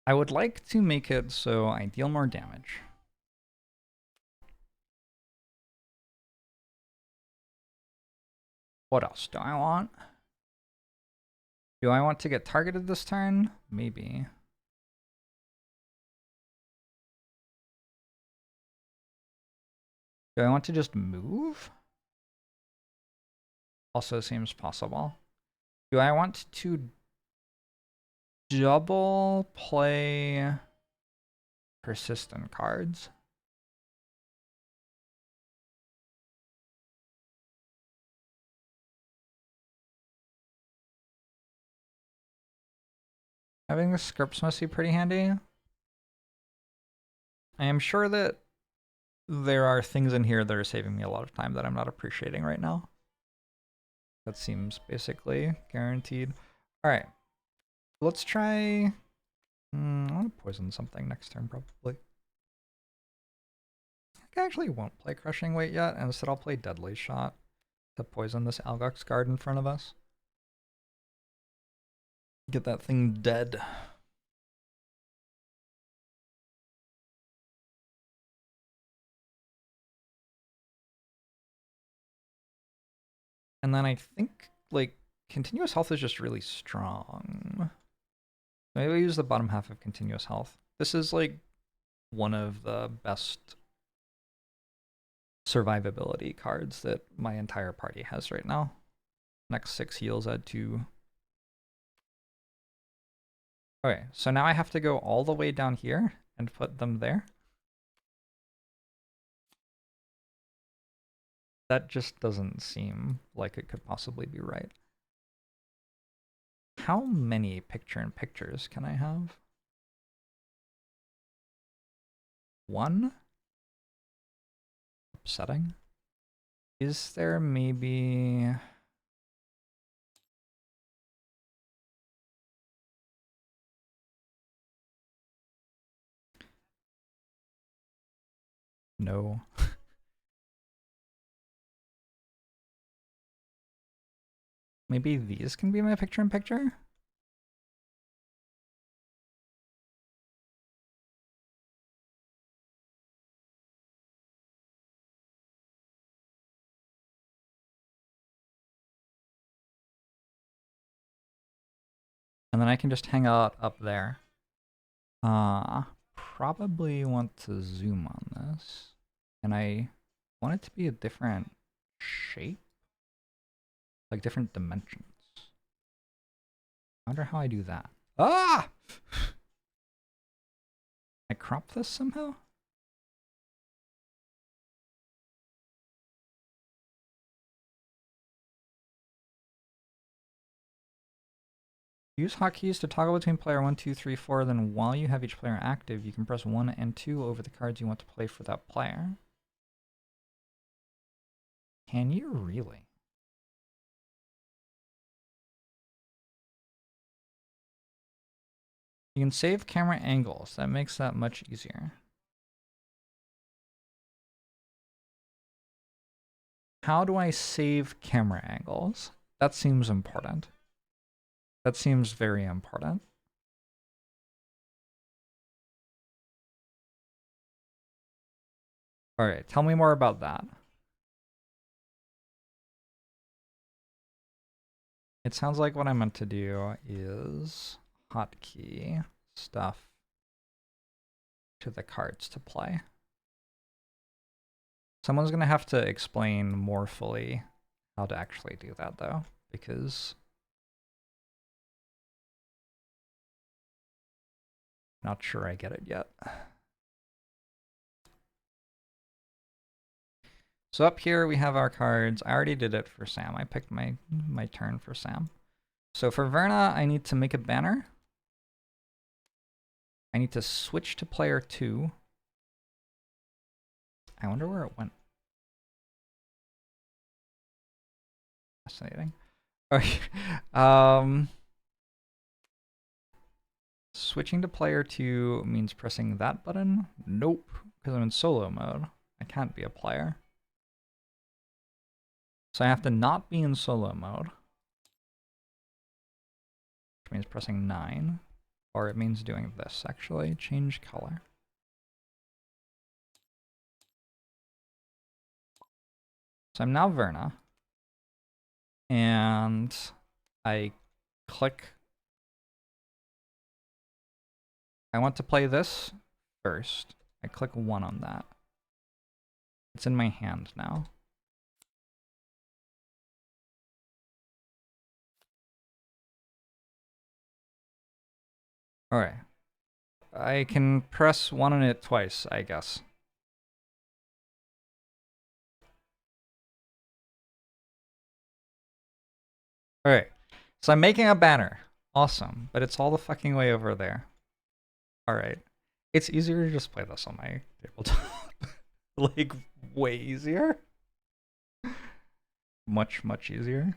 I would like to make it so I deal more damage. What else do I want? Do I want to get targeted this turn? Maybe. Do I want to just move? Also seems possible. Do I want to double play persistent cards? Having the scripts must be pretty handy. I am sure that there are things in here that are saving me a lot of time that I'm not appreciating right now. That seems basically guaranteed. All right, let's try. I want to poison something next turn, probably. I actually won't play Crushing Weight yet, and instead I'll play Deadly Shot to poison this Algox guard in front of us. Get that thing dead. And then I think, like, Continuous Health is just really strong. Maybe I'll use the bottom half of Continuous Health. This is, like, one of the best survivability cards that my entire party has right now. Next 6 heals add 2. Okay, so now I have to go all the way down here and put them there. That just doesn't seem like it could possibly be right. How many picture-in-pictures can I have? 1? Upsetting. Is there maybe... No. Maybe these can be my picture-in-picture? And then I can just hang out up there. Probably want to zoom on this. And I want it to be a different shape. Like different dimensions. I wonder how I do that. Ah! I crop this somehow? Use hotkeys to toggle between player 1, 2, 3, 4, then while you have each player active, you can press 1 and 2 over the cards you want to play for that player. Can you really? You can save camera angles. That makes that much easier. How do I save camera angles? That seems important. That seems very important. All right, tell me more about that. It sounds like what I meant to do is hotkey stuff to the cards to play. Someone's going to have to explain more fully how to actually do that, though, because Not sure I get it yet. So up here we have our cards. I already did it for Sam. I picked my turn for Sam. So for Verna, I need to make a banner. I need to switch to player 2. I wonder where it went. Fascinating. Okay. Switching to player 2 means pressing that button? Nope, because I'm in solo mode. I can't be a player. So I have to not be in solo mode. Which means pressing 9. Or it means doing this, actually. Change color. So I'm now Verna. And I click. I want to play this first. I click 1 on that. It's in my hand now. Alright. I can press 1 on it twice, I guess. Alright. So I'm making a banner. Awesome. But it's all the fucking way over there. Alright. It's easier to just play this on my tabletop. Like, way easier. Much, much easier.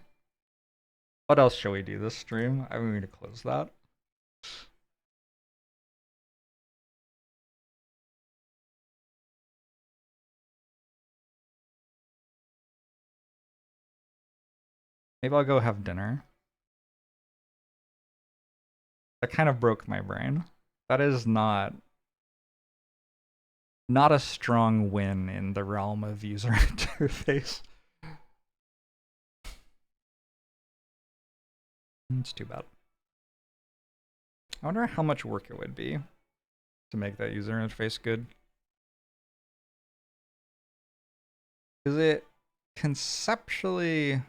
What else shall we do this stream? I'm going to close that. Maybe I'll go have dinner. That kind of broke my brain. That is not a strong win in the realm of user interface. It's too bad. I wonder how much work it would be to make that user interface good. Is it conceptually...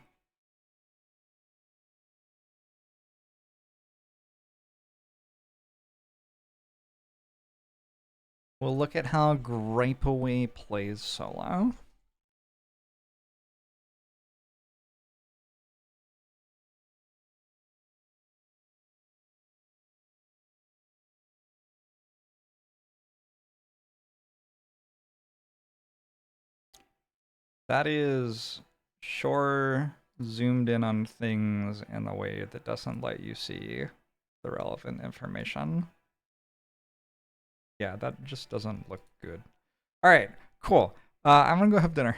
Well, look at how Gripeaway plays solo. That is sure zoomed in on things in a way that doesn't let you see the relevant information. Yeah, that just doesn't look good. All right, cool. I'm gonna go have dinner.